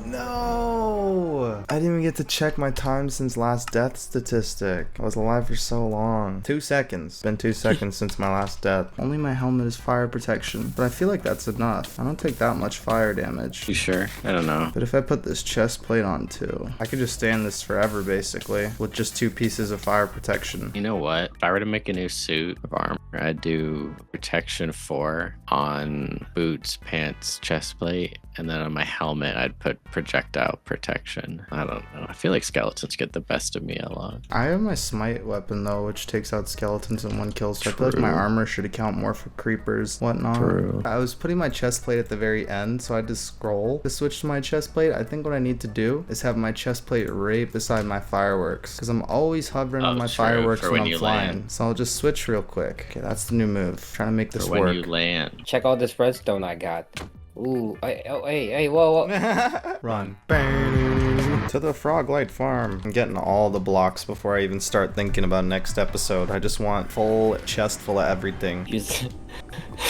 No! I didn't even get to check my time since last death statistic. I was alive for so long. 2 seconds. Been 2 seconds since my last death. Only my helmet is fire protection, but I feel like that's enough. I don't take that much fire damage. You sure? I don't know. But if I put this chest plate on too, I could just stay in this forever basically, with just 2 pieces of fire protection. You know what? If I were to make a new suit of armor, I'd do protection 4 on boots, pants, chest plate, and then on my helmet, I'd put projectile protection. That'll don't know. I feel like skeletons get the best of me a lot. I have my smite weapon though, which takes out skeletons in one kill, so I feel like my True. armor should account more for creepers, whatnot. True. I was putting my chest plate at the very end, so I had to scroll to switch to my chest plate. I think what I need to do is have my chest plate right beside my fireworks, because I'm always hovering on Oh, my true, fireworks for when when I'm you flying. land. So I'll just switch real quick. Okay, that's the new move. Trying to make this For when work. you land. Check out this redstone I got. Ooh, hey, whoa. Run. To the Froglight Farm. I'm getting all the blocks before I even start thinking about next episode. I just want full chest full of everything. You just,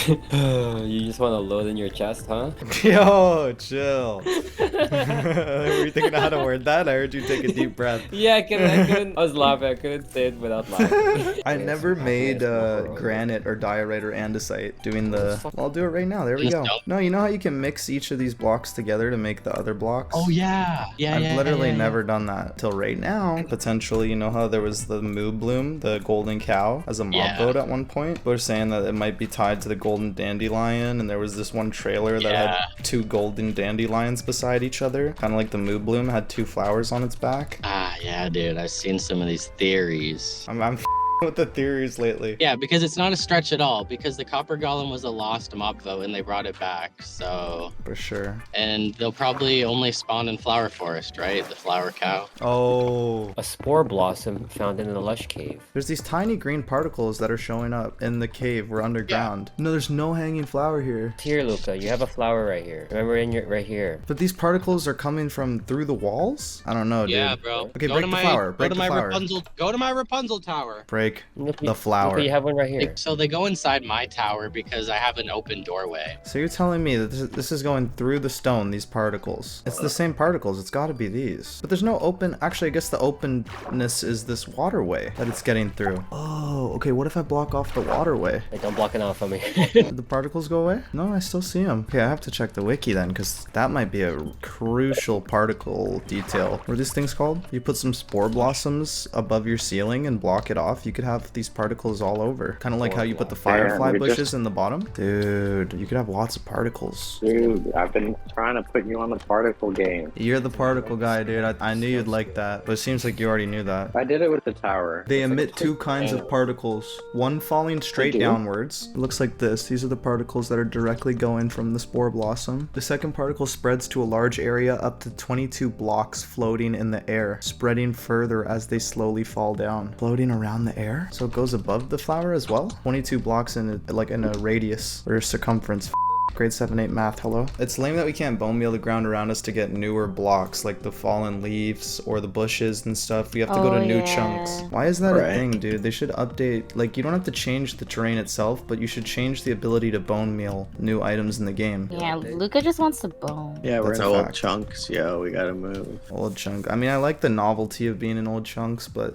you just want to load in your chest, huh? Yo, chill. Were you thinking of how to word that? I heard you take a deep breath. Yeah, I couldn't. I was laughing. I couldn't say it without laughing. I never made granite or diorite or andesite doing the... Well, I'll do it right now. There we Just go. don't. No, you know how you can mix each of these blocks together to make the other blocks? Oh yeah. I've literally never done that till right now. Potentially, you know how there was the moo bloom, the golden cow, as a mob Yeah. vote at one point? People are saying that it might be tied to the golden dandelion, and there was this one trailer that Yeah. had two golden dandelions beside each other, kind of like the moo bloom had two flowers on its back. Ah, yeah, dude. I've seen some of these theories. I'm with the theories lately. Yeah, because it's not a stretch at all. Because the copper golem was a lost mob vote, and they brought it back. So, For sure. and they'll probably only spawn in flower forest, right? The flower cow. Oh. A spore blossom found in the lush cave. There's these tiny green particles that are showing up in the cave. We're underground. No, there's no hanging flower here. Here, Luca, you have a flower right here. Remember, right here. But these particles are coming from through the walls? I don't know, dude. Yeah, bro. Okay, break the flower. Break the flower. Go to my Rapunzel tower. Break Look, the flower. Luca, you have one right here. So they go inside my tower because I have an open doorway. So you're telling me that this is going through the stone, these particles. It's the same particles. It's got to be these. But there's no open... Actually, I guess the openness is this waterway that it's getting through. Oh, okay. What if I block off the waterway? Hey, don't block it out for me. Did the particles go away? No, I still see them. Okay, I have to check the wiki then, because that might be a crucial particle detail. What are these things called? You put some spore blossoms above your ceiling and block it off, you could have these particles all over. Kind of like how you put the firefly we bushes just- in the bottom. Dude, you could have lots of particles. Dude, I've been trying to put you on the particle game. You're the particle guy, dude. I knew you'd like that, but it seems like you already knew that. I did it with the tower. They It's like emit a two quick kinds of thing. particles. One falling straight do? downwards. It looks like this. These are the particles that are directly going from the spore blossom. The second particle spreads to a large area up to 22 blocks floating in the air, spreading further as they slowly fall down. Floating around the air? So it goes above the flower as well? 22 blocks in a radius or circumference. Grade 7-8 math, hello? It's lame that we can't bone meal the ground around us to get newer blocks, like the fallen leaves or the bushes and stuff. We have to go to new chunks. Why is that a Right. thing, dude? They should update, like, you don't have to change the terrain itself, but you should change the ability to bone meal new items in the game. Yeah, Luca just wants to bone. Yeah, we're That's in a old fact. chunks. Yo, we gotta move. Old chunk. I mean, I like the novelty of being in old chunks, but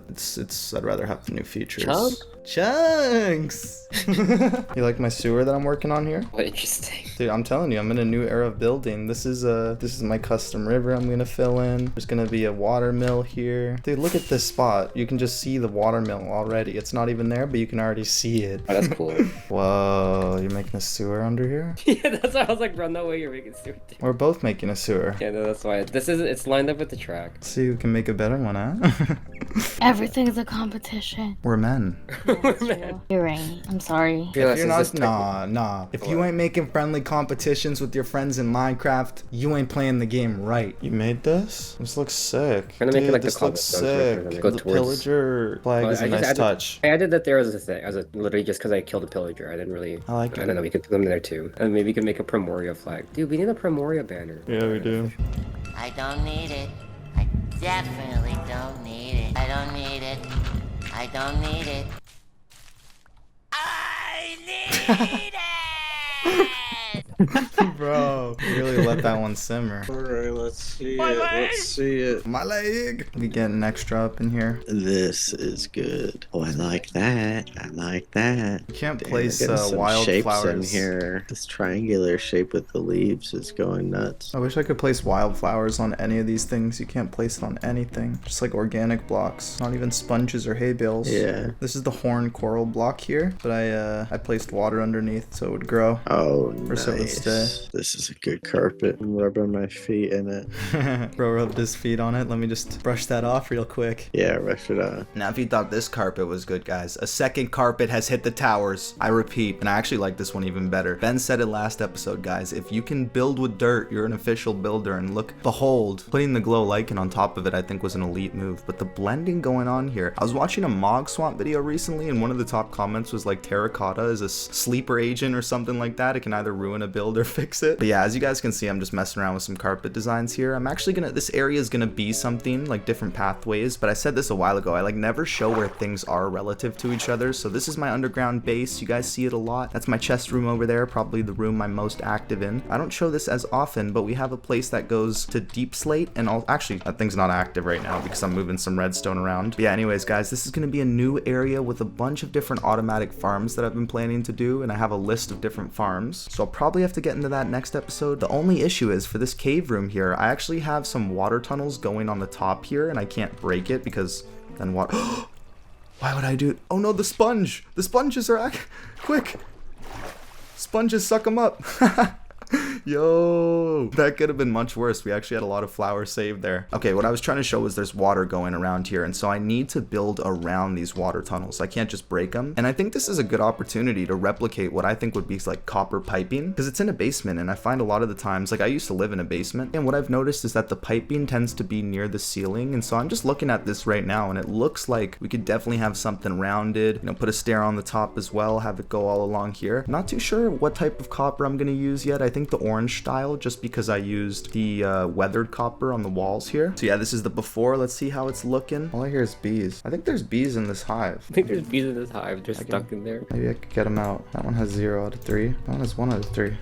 I'd rather have the new features. Chunk? Chunks! You like my sewer that I'm working on here? What interesting. Dude, I'm telling you, I'm in a new era of building. This is my custom river I'm gonna fill in. There's gonna be a water mill here. Dude, look at this spot. You can just see the water mill already. It's not even there, but you can already see it. Oh, that's cool. Whoa, you're making a sewer under here? Yeah, that's why I was like, run that way, you're making stupid. We're both making a sewer. Yeah, no, that's why. It's lined up with the track. Let's see who can make a better one, huh? Everything's a competition. We're men. That's true. You're right. I'm sorry. If you're not, nah. If you ain't making friendly competitions with your friends in Minecraft, you ain't playing the game right. You made this? This looks sick. We're gonna make it Dude, like the this looks cobblestone, so we're sick. gonna go The towards- pillager flag Well, is a I just nice added- touch. I added that there as a thing, literally just because I killed a pillager. I didn't really. I like I it. don't know. We could put them in there too, and maybe we could make a Primoria flag. Dude, we need a Primoria banner. Yeah, we do. I don't need it. I definitely don't need it. I don't need it. I don't need it. I need it! Bro, you really let that one simmer. Alright, let's see it. Let's see it. My leg. We getting extra up in here. This is good. Oh, I like that. I like that. You can't Damn, place we're getting some wild shapes flowers in here. This triangular shape with the leaves is going nuts. I wish I could place wildflowers on any of these things. You can't place it on anything. Just like organic blocks. Not even sponges or hay bales. Yeah. This is the horn coral block here, but I placed water underneath so it would grow. Oh, Or so it would nice. stay. This is a good carpet. I'm rubbing my feet in it. Bro rubbed his feet on it. Let me just brush that off real quick. Yeah, rush it on. Now, if you thought this carpet was good, guys, a second carpet has hit the towers. I repeat, and I actually like this one even better. Ben said it last episode, guys. If you can build with dirt, you're an official builder. And look, behold, putting the glow lichen on top of it, I think was an elite move. But the blending going on here. I was watching a Mog Swamp video recently, and one of the top comments was like, terracotta is a sleeper agent or something like that. It can either ruin a build or fix it. But yeah, as you guys can see, I'm just messing around with some carpet designs here. I'm actually this area is gonna be something like different pathways, but I said this a while ago. I like never show where things are relative to each other. So this is my underground base. You guys see it a lot. That's my chest room over there, probably the room I'm most active in. I don't show this as often, but we have a place that goes to deep slate, and actually that thing's not active right now because I'm moving some redstone around. But yeah, anyways, guys, this is gonna be a new area with a bunch of different automatic farms that I've been planning to do, and I have a list of different farms. So I'll probably have to get into that next episode. The only issue is for this cave room here, I actually have some water tunnels going on the top here, and I can't break it because then what? Why would I do it? Oh no, the sponge! The sponges are quick! Sponges, suck them up! Yo, that could have been much worse. We actually had a lot of flowers saved there. Okay, what I was trying to show was there's water going around here, and so I need to build around these water tunnels. I can't just break them. And I think this is a good opportunity to replicate what I think would be like copper piping, because it's in a basement, and I find a lot of the times, like I used to live in a basement, and what I've noticed is that the piping tends to be near the ceiling. And so I'm just looking at this right now, and it looks like we could definitely have something rounded, you know, put a stair on the top as well, have it go all along here. Not too sure what type of copper I'm going to use yet. I think the orange style, just because I used the weathered copper on the walls here. So yeah, this is the before. Let's see how it's looking. All I hear is bees. I think there's bees in this hive. I think there's bees in this hive just stuck in there. Maybe I could get them out. That one has 0 out of 3. That one has 1 out of 3.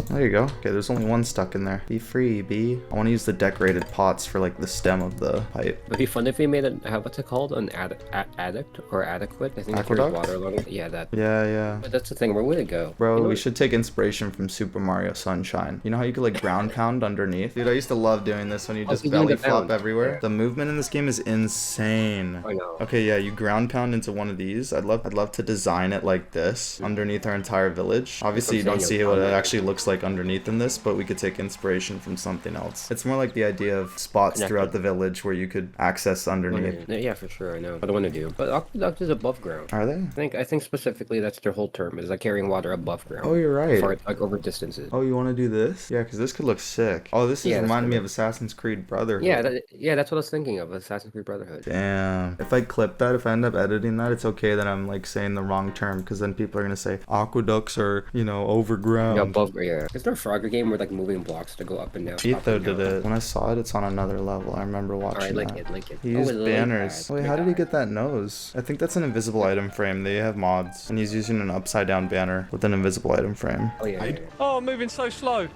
There you go. Okay, there's only one stuck in there. Be free, bee. I want to use the decorated pots for like the stem of the pipe. It'd be fun if we made what's it called? An addict or adequate? I think it carries water along it. Yeah, that. Yeah. But that's the thing. Where would it go? Bro, we should take inspiration from Super Mario Sunshine. You know how you could like ground pound underneath? Dude, I used to love doing this when you just belly flop everywhere. Yeah. The movement in this game is insane. I know. Okay, yeah, you ground pound into one of these. I'd love to design it like this underneath our entire village. Obviously, you don't see what it actually looks like underneath in this, but we could take inspiration from something else. It's more like the idea of spots throughout the village where you could access underneath. Yeah, for sure, I know. What I want to do. But aqueduct is above ground. Are they? I think specifically that's their whole term, is like carrying water above ground. Oh, you're right. For, like over distances. Oh, you want to do this? Yeah, because this could look sick. Oh, this is reminding me of Assassin's Creed Brotherhood. Yeah, that's what I was thinking of, Assassin's Creed Brotherhood. Damn. If I clip that, if I end up editing that, it's okay that I'm like saying the wrong term, because then people are going to say aqueducts are, you know, overground. Yeah, above, yeah. Is there a Frogger game where like moving blocks to go up and down? Etho did it. When I saw it, it's on another level. I remember watching that. Like it. He used banners. Wait, how did he get that nose? I think that's an invisible item frame. They have mods. And he's using an upside down banner with an invisible item frame. Oh, yeah. Oh, I'm moving so slow.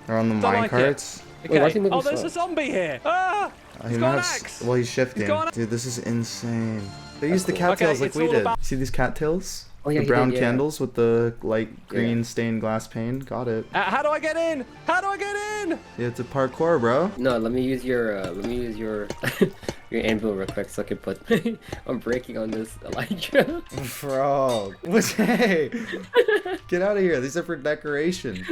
They're on the minecarts. Okay. Wait, there's a zombie here. Ah! He's got an axe. Well, he's shifting. Dude, this is insane. They used the cattails like we did. See these cattails? Oh, yeah, the brown candles with the light green stained glass pane. Got it. How do I get in? How do I get in? Yeah, it's a parkour, bro. No, let me use your your anvil real quick so I can put I'm breaking on this Elytra. Bro. Hey, get out of here. These are for decoration.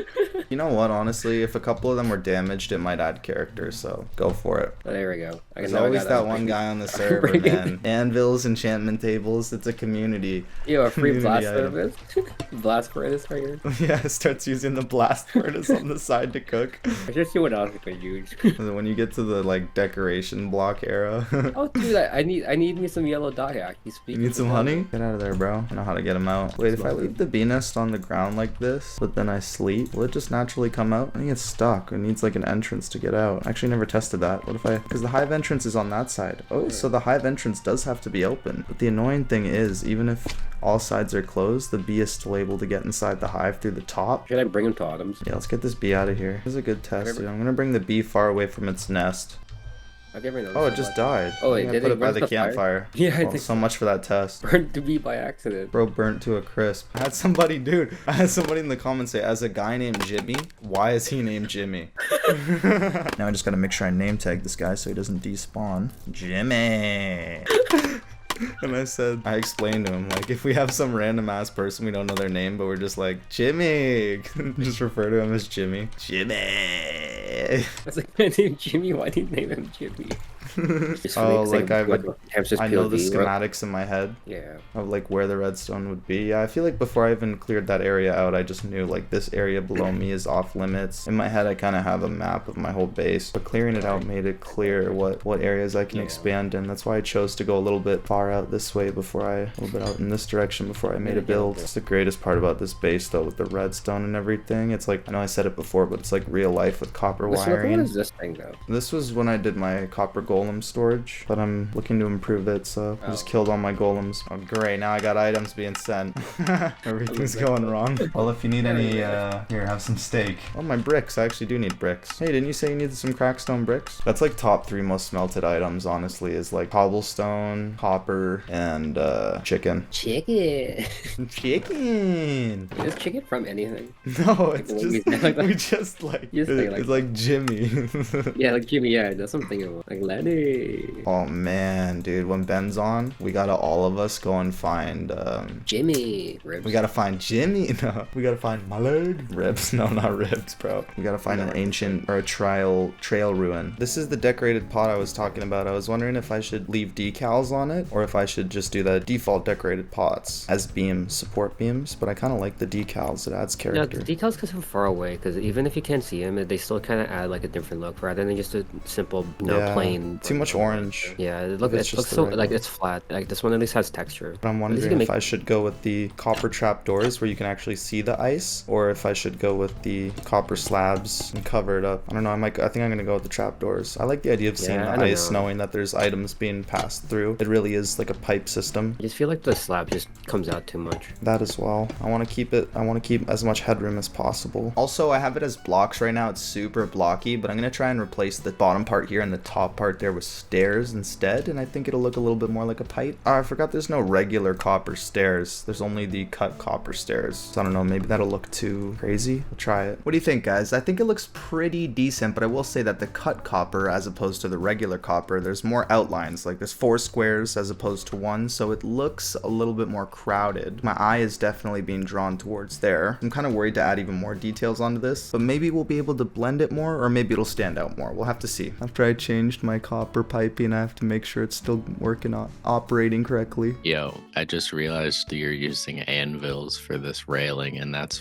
You know what, honestly, if a couple of them were damaged, it might add character, so go for it. Oh, there we go. There's always that one guy on the server, man. Anvils, enchantment tables, it's a community. Yo, a free blast furnace. Blast furnace right here. Yeah, it starts using the blast furnace on the side to cook. I should see what else we could use. When you get to the like decoration block era. Oh, dude, I need me some yellow dye. You need some honey? Get out of there, bro. I know how to get them out. Wait, if I leave the bee nest on the ground like this, but then I sleep, will it just naturally come out? I think it's stuck. It needs like an entrance to get out. I actually never tested that. What if because the hive entrance is on that side. Oh, so the hive entrance does have to be open. But the annoying thing is, even if all sides are closed, the bee is still able to get inside the hive through the top. Should I bring him to Autumn's? Yeah, let's get this bee out of here. This is a good test, dude. I'm gonna bring the bee far away from its nest. Oh, it just died. Oh, wait, did put it by the campfire. Yeah, I think so much for that test. Burnt to be by accident. Bro, burnt to a crisp. I had somebody in the comments say, as a guy named Jimmy, why is he named Jimmy? Now I just gotta make sure I name tag this guy so he doesn't despawn. Jimmy. And I explained to him, like, if we have some random ass person, we don't know their name, but we're just like, Jimmy. Just refer to him as Jimmy. Jimmy. I was like, my name Jimmy, why do you name him Jimmy? Oh, like I know the POV, schematics in my head. Yeah. Of like where the redstone would be. Yeah, I feel like before I even cleared that area out, I just knew like this area below me is off limits. In my head, I kind of have a map of my whole base, but clearing it out made it clear what areas I can expand in. That's why I chose to go a little bit far out this way a little bit out in this direction before I made a build. It's the greatest part about this base though, with the redstone and everything. It's like, I know I said it before, but it's like real life with copper wiring. What is this thing though? This was when I did my copper golem storage, but I'm looking to improve it, so I just killed all my golems. Oh great, now I got items being sent. Everything's going wrong. Well, if you need any, here, have some steak. Oh, my bricks. I actually do need bricks. Hey, didn't you say you needed some crackstone bricks? That's like top 3 most smelted items, honestly, is like cobblestone, copper, and chicken. Chicken. Chicken. Is chicken from anything? No, it's just it's like Jimmy. Yeah, like Jimmy, yeah, that's something about. Like Lenny. Oh man, dude, when Ben's on, we gotta all of us go and find Jimmy. Ribs. We gotta find Jimmy. No, we gotta find my leg. Ribs. No, not ribs, bro. We gotta find an ancient or a trail ruin. This is the decorated pot I was talking about. I was wondering if I should leave decals on it or if I should just do the default decorated pots as beams, support beams, but I kind of like the decals. It adds character. Yeah, the decals because from far away, because even if you can't see them, they still kind of add like a different look rather than just a simple, plain. Too much orange. Yeah, it looks so like it's flat. Like this one at least has texture. But I'm wondering if I should go with the copper trap doors where you can actually see the ice, or if I should go with the copper slabs and cover it up. I don't know. I think I'm gonna go with the trap doors. I like the idea of seeing the ice, knowing that there's items being passed through. It really is like a pipe system. I just feel like the slab just comes out too much. That as well. I want to keep as much headroom as possible. Also, I have it as blocks right now. It's super blocky, but I'm gonna try and replace the bottom part here and the top part there with stairs instead, and I think it'll look a little bit more like a pipe. I forgot there's no regular copper stairs. There's only the cut copper stairs. So I don't know, maybe that'll look too crazy. We'll try it. What do you think, guys? I think it looks pretty decent, but I will say that the cut copper as opposed to the regular copper, there's more outlines. Like there's 4 squares as opposed to 1, so it looks a little bit more crowded. My eye is definitely being drawn towards there. I'm kind of worried to add even more details onto this, but maybe we'll be able to blend it more, or maybe it'll stand out more. We'll have to see. After I changed my copper piping, I have to make sure it's still working, operating correctly. Yo, I just realized you're using anvils for this railing, and that's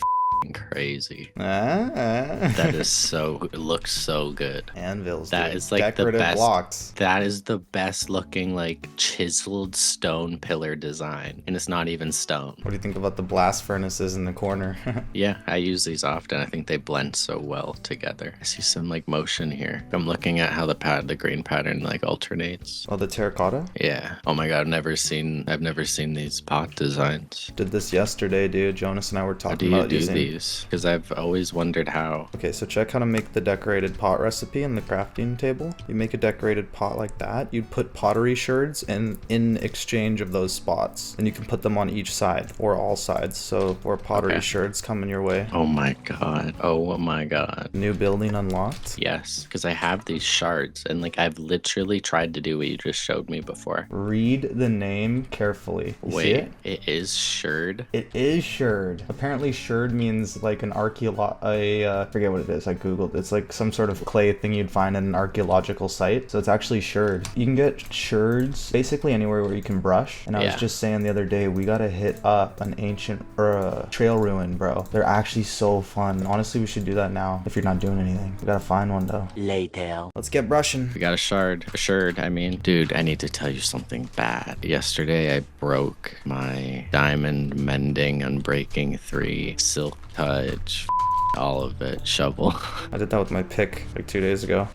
crazy. That is it looks so good. Anvils. That is like decorative the best blocks. That is the best looking like chiseled stone pillar design, and it's not even stone. What do you think about the blast furnaces in the corner? Yeah, I use these often. I think they blend so well together. I see some like motion here. I'm looking at how the green pattern like alternates. Oh, the terracotta? Yeah. Oh my god, I've never seen these pot designs. Did this yesterday, dude. Jonas and I were talking about using these. Because I've always wondered how. Okay, so check how to make the decorated pot recipe in the crafting table. You make a decorated pot like that. You'd put pottery sherds in exchange of those spots, and you can put them on each side or all sides. So 4 pottery sherds coming your way. Oh my god. Oh my god. New building unlocked? Yes, because I have these shards, and like I've literally tried to do what you just showed me before. Read the name carefully. Wait, it is sherd? It is sherd. Apparently sherd means like an forget what it is. I googled. It's like some sort of clay thing you'd find in an archaeological site. So it's actually sherd. You can get sherds basically anywhere where you can brush. And I was just saying the other day, we gotta hit up an ancient or a trail ruin, bro. They're actually so fun. Honestly, we should do that now if you're not doing anything. We gotta find one though. Later. Let's get brushing. We got a sherd. I mean, dude, I need to tell you something bad. Yesterday I broke my diamond mending unbreaking 3 silk touch, all of it, shovel. I did that with my pick like 2 days ago.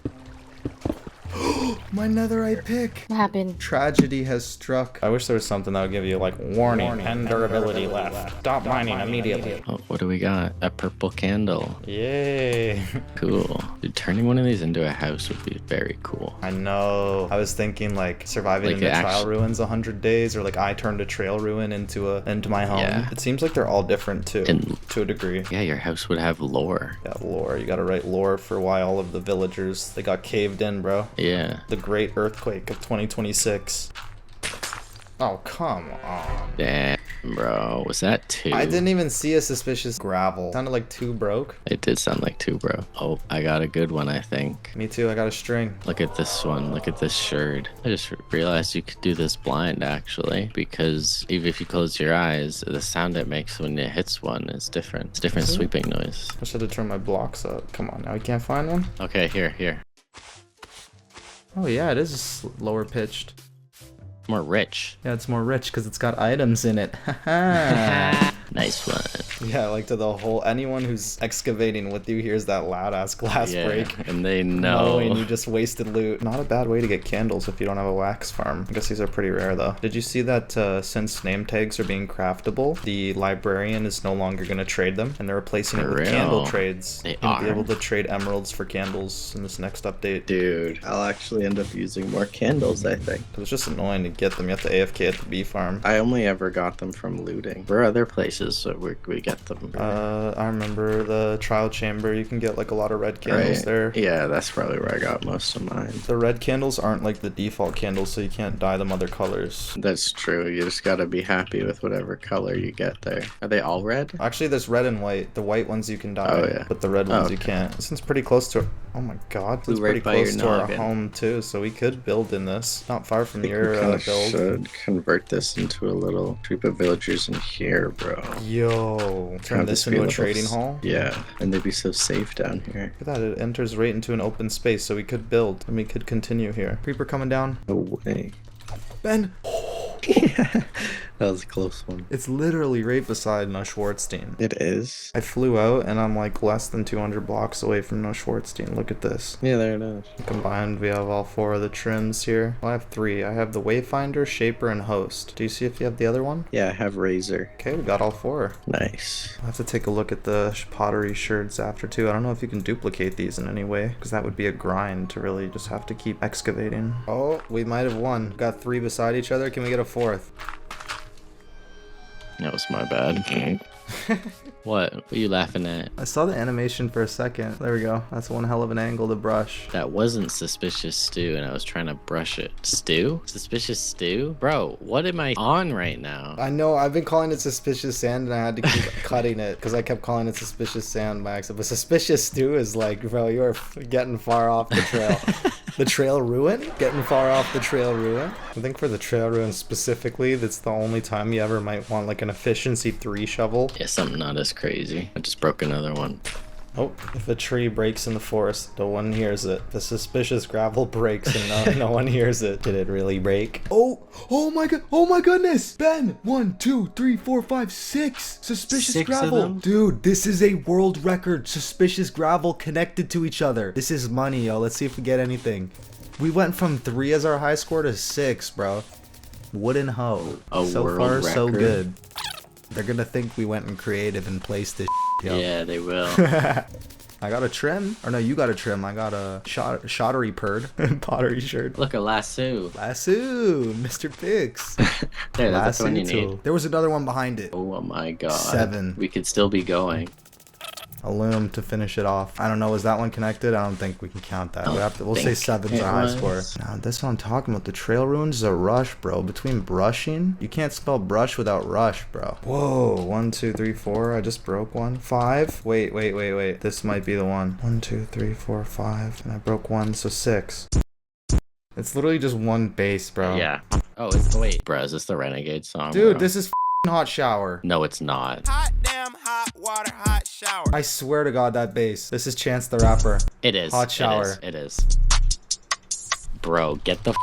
My netherite pick. What happened? Tragedy has struck. I wish there was something that would give you like warning and durability left. Stop mining immediately. Oh, what do we got? A purple candle. Yay. Cool. Dude, turning one of these into a house would be very cool. I know. I was thinking like surviving in the trial ruins 100 days, or like I turned a trail ruin into my home. Yeah. It seems like they're all different too, to a degree. Yeah, your house would have lore. Yeah, lore. You gotta write lore for why all of the villagers, they got caved in, bro. Yeah. The great earthquake of 2026. Oh, come on. Damn, bro. Was that 2? I didn't even see a suspicious gravel. Sounded like 2 broke. It did sound like 2, bro. Oh, I got a good one, I think. Me too, I got a string. Look at this one. Look at this shirt. I just realized you could do this blind, actually, because even if you close your eyes, the sound it makes when it hits one is different. It's different sweeping noise. I should have turned my blocks up. Come on, now we can't find one? Okay, here. Oh yeah, it is lower pitched. More rich. Yeah, it's more rich because it's got items in it. Haha. Nice one. Yeah, like to the whole, anyone who's excavating with you hears that loud ass glass break. And they know. And you just wasted loot. Not a bad way to get candles if you don't have a wax farm. I guess these are pretty rare though. Did you see that since name tags are being craftable, the librarian is no longer going to trade them and they're replacing it with candle trades. They You'll are. be able to trade emeralds for candles in this next update. Dude, I'll actually end up using more candles, I think. It's just annoying to get them. You have to AFK at the bee farm. I only ever got them from looting. Where are other places so we get them? I remember the trial chamber. You can get like a lot of red candles there. Yeah, that's probably where I got most of mine. The red candles aren't like the default candles, so you can't dye them other colors. That's true. You just gotta be happy with whatever color you get there. Are they all red? Actually, there's red and white. The white ones you can dye, Oh, yeah. but the red ones you can't. This one's pretty close to. Oh my god, it's Right pretty by your close to our noggin. home too, so we could build in this. Not far from I think your we kinda build. should convert this into a little troop of villagers in here, bro. Yo, turn Have this be into a little trading hall. Yeah, and they'd be so safe down here. Look at that, it enters right into an open space, so we could build and we could continue here. Creeper coming down. No way. Ben! That was a close one. It's literally right beside Neuschwarzstein. It is. I flew out and I'm like less than 200 blocks away from Neuschwarzstein. Look at this. Yeah, there it is. Combined, we have all 4 of the trims here. Well, I have 3. I have the Wayfinder, Shaper, and Host. Do you see if you have the other one? Yeah, I have Razor. Okay, we got all 4. Nice. I'll have to take a look at the pottery sherds after too. I don't know if you can duplicate these in any way, because that would be a grind to really just have to keep excavating. Oh, we might have won. Got 3 beside each other. Can we get a 4th? That was my bad. What? What are you laughing at? I saw the animation for a second. There we go. That's one hell of an angle to brush. That wasn't Suspicious Stew, and I was trying to brush it. Stew? Suspicious Stew? Bro, what am I on right now? I know, I've been calling it Suspicious Sand and I had to keep cutting it because I kept calling it Suspicious Sand by accident. But Suspicious Stew is like, bro, you're getting far off the trail. The trail ruin? Getting far off the trail ruin? I think for the trail ruin specifically, that's the only time you ever might want like an efficiency 3 shovel. Yeah, something not as crazy. I just broke another one. Oh, if a tree breaks in the forest, no one hears it. The suspicious gravel breaks and no one hears it. Did it really break? Oh my god, oh my goodness! Ben! 1, 2, 3, 4, 5, 6 suspicious 6 of gravel. them? Dude, this is a world record. Suspicious gravel connected to each other. This is money, yo. Let's see if we get anything. We went from 3 as our high score to 6, bro. Wooden hoe. A So world far, so record? good. They're gonna think we went in creative and placed this yo. Yeah, they will. I got a trim. Or no, you got a trim. I got a shottery purd. Pottery shirt. Look, a lasso. Lasso, Mr. Pix. There, that's the one you tool. need. There was another one behind it. Oh my god. 7. We could still be going. A loom to finish it off. I don't know, is that one connected? I don't think we can count that. We'll say 7's our high score. Now, that's what I'm talking about. The trail ruins is a rush, bro. Between brushing, you can't spell brush without rush, bro. Whoa, 1, 2, 3, 4. I just broke one. 5. Wait. This might be the one. 1, 2, 3, 4, 5. And I broke 1, so 6. It's literally just one base, bro. Yeah. Oh, it's wait, bro. Is this the Renegade song? Dude, bro? this is hot shower. No, it's not. Hot damn hot water, hot shower. I swear to God, that bass. This is Chance the Rapper. It is. Hot shower. It is. Bro, get the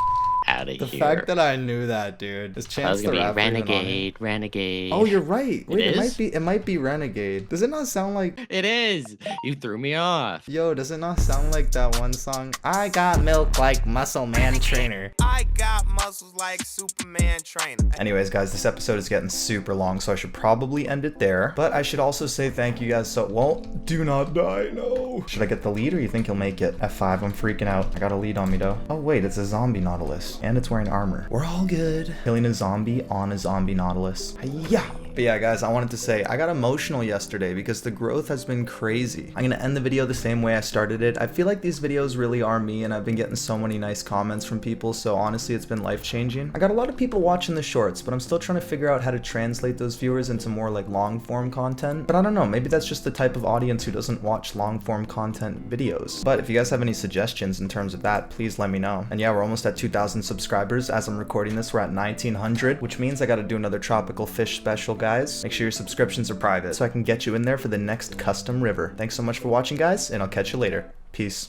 out of The here. fact that I knew that, dude. Is I Chance was the gonna be Rapper even on it? Renegade. Oh, you're right. Wait, It it is? might be Renegade. Does it not sound like It is. You threw me off. Yo, does it not sound like that one song? I got milk like Muscle Man Trainer. I got muscles like Superman trainer. Anyways, guys, this episode is getting super long, so I should probably end it there. But I should also say thank you guys so well, do not die, no. Should I get the lead or you think you'll make it? F5, I'm freaking out. I got a lead on me though. Oh wait, it's a zombie Nautilus. And it's wearing armor. We're all good. Killing a zombie on a zombie Nautilus. Hiya! But yeah, guys, I wanted to say I got emotional yesterday because the growth has been crazy. I'm gonna end the video the same way I started it. I feel like these videos really are me, and I've been getting so many nice comments from people, so honestly it's been life-changing. I got a lot of people watching the shorts, but I'm still trying to figure out how to translate those viewers into more like long-form content. But I don't know, maybe that's just the type of audience who doesn't watch long-form content videos. But if you guys have any suggestions in terms of that, please let me know. And yeah, we're almost at 2,000 subscribers. As I'm recording this, we're at 1,900, which means I gotta do another tropical fish special, guys. Make sure your subscriptions are private so I can get you in there for the next custom river. Thanks so much for watching, guys, and I'll catch you later. Peace.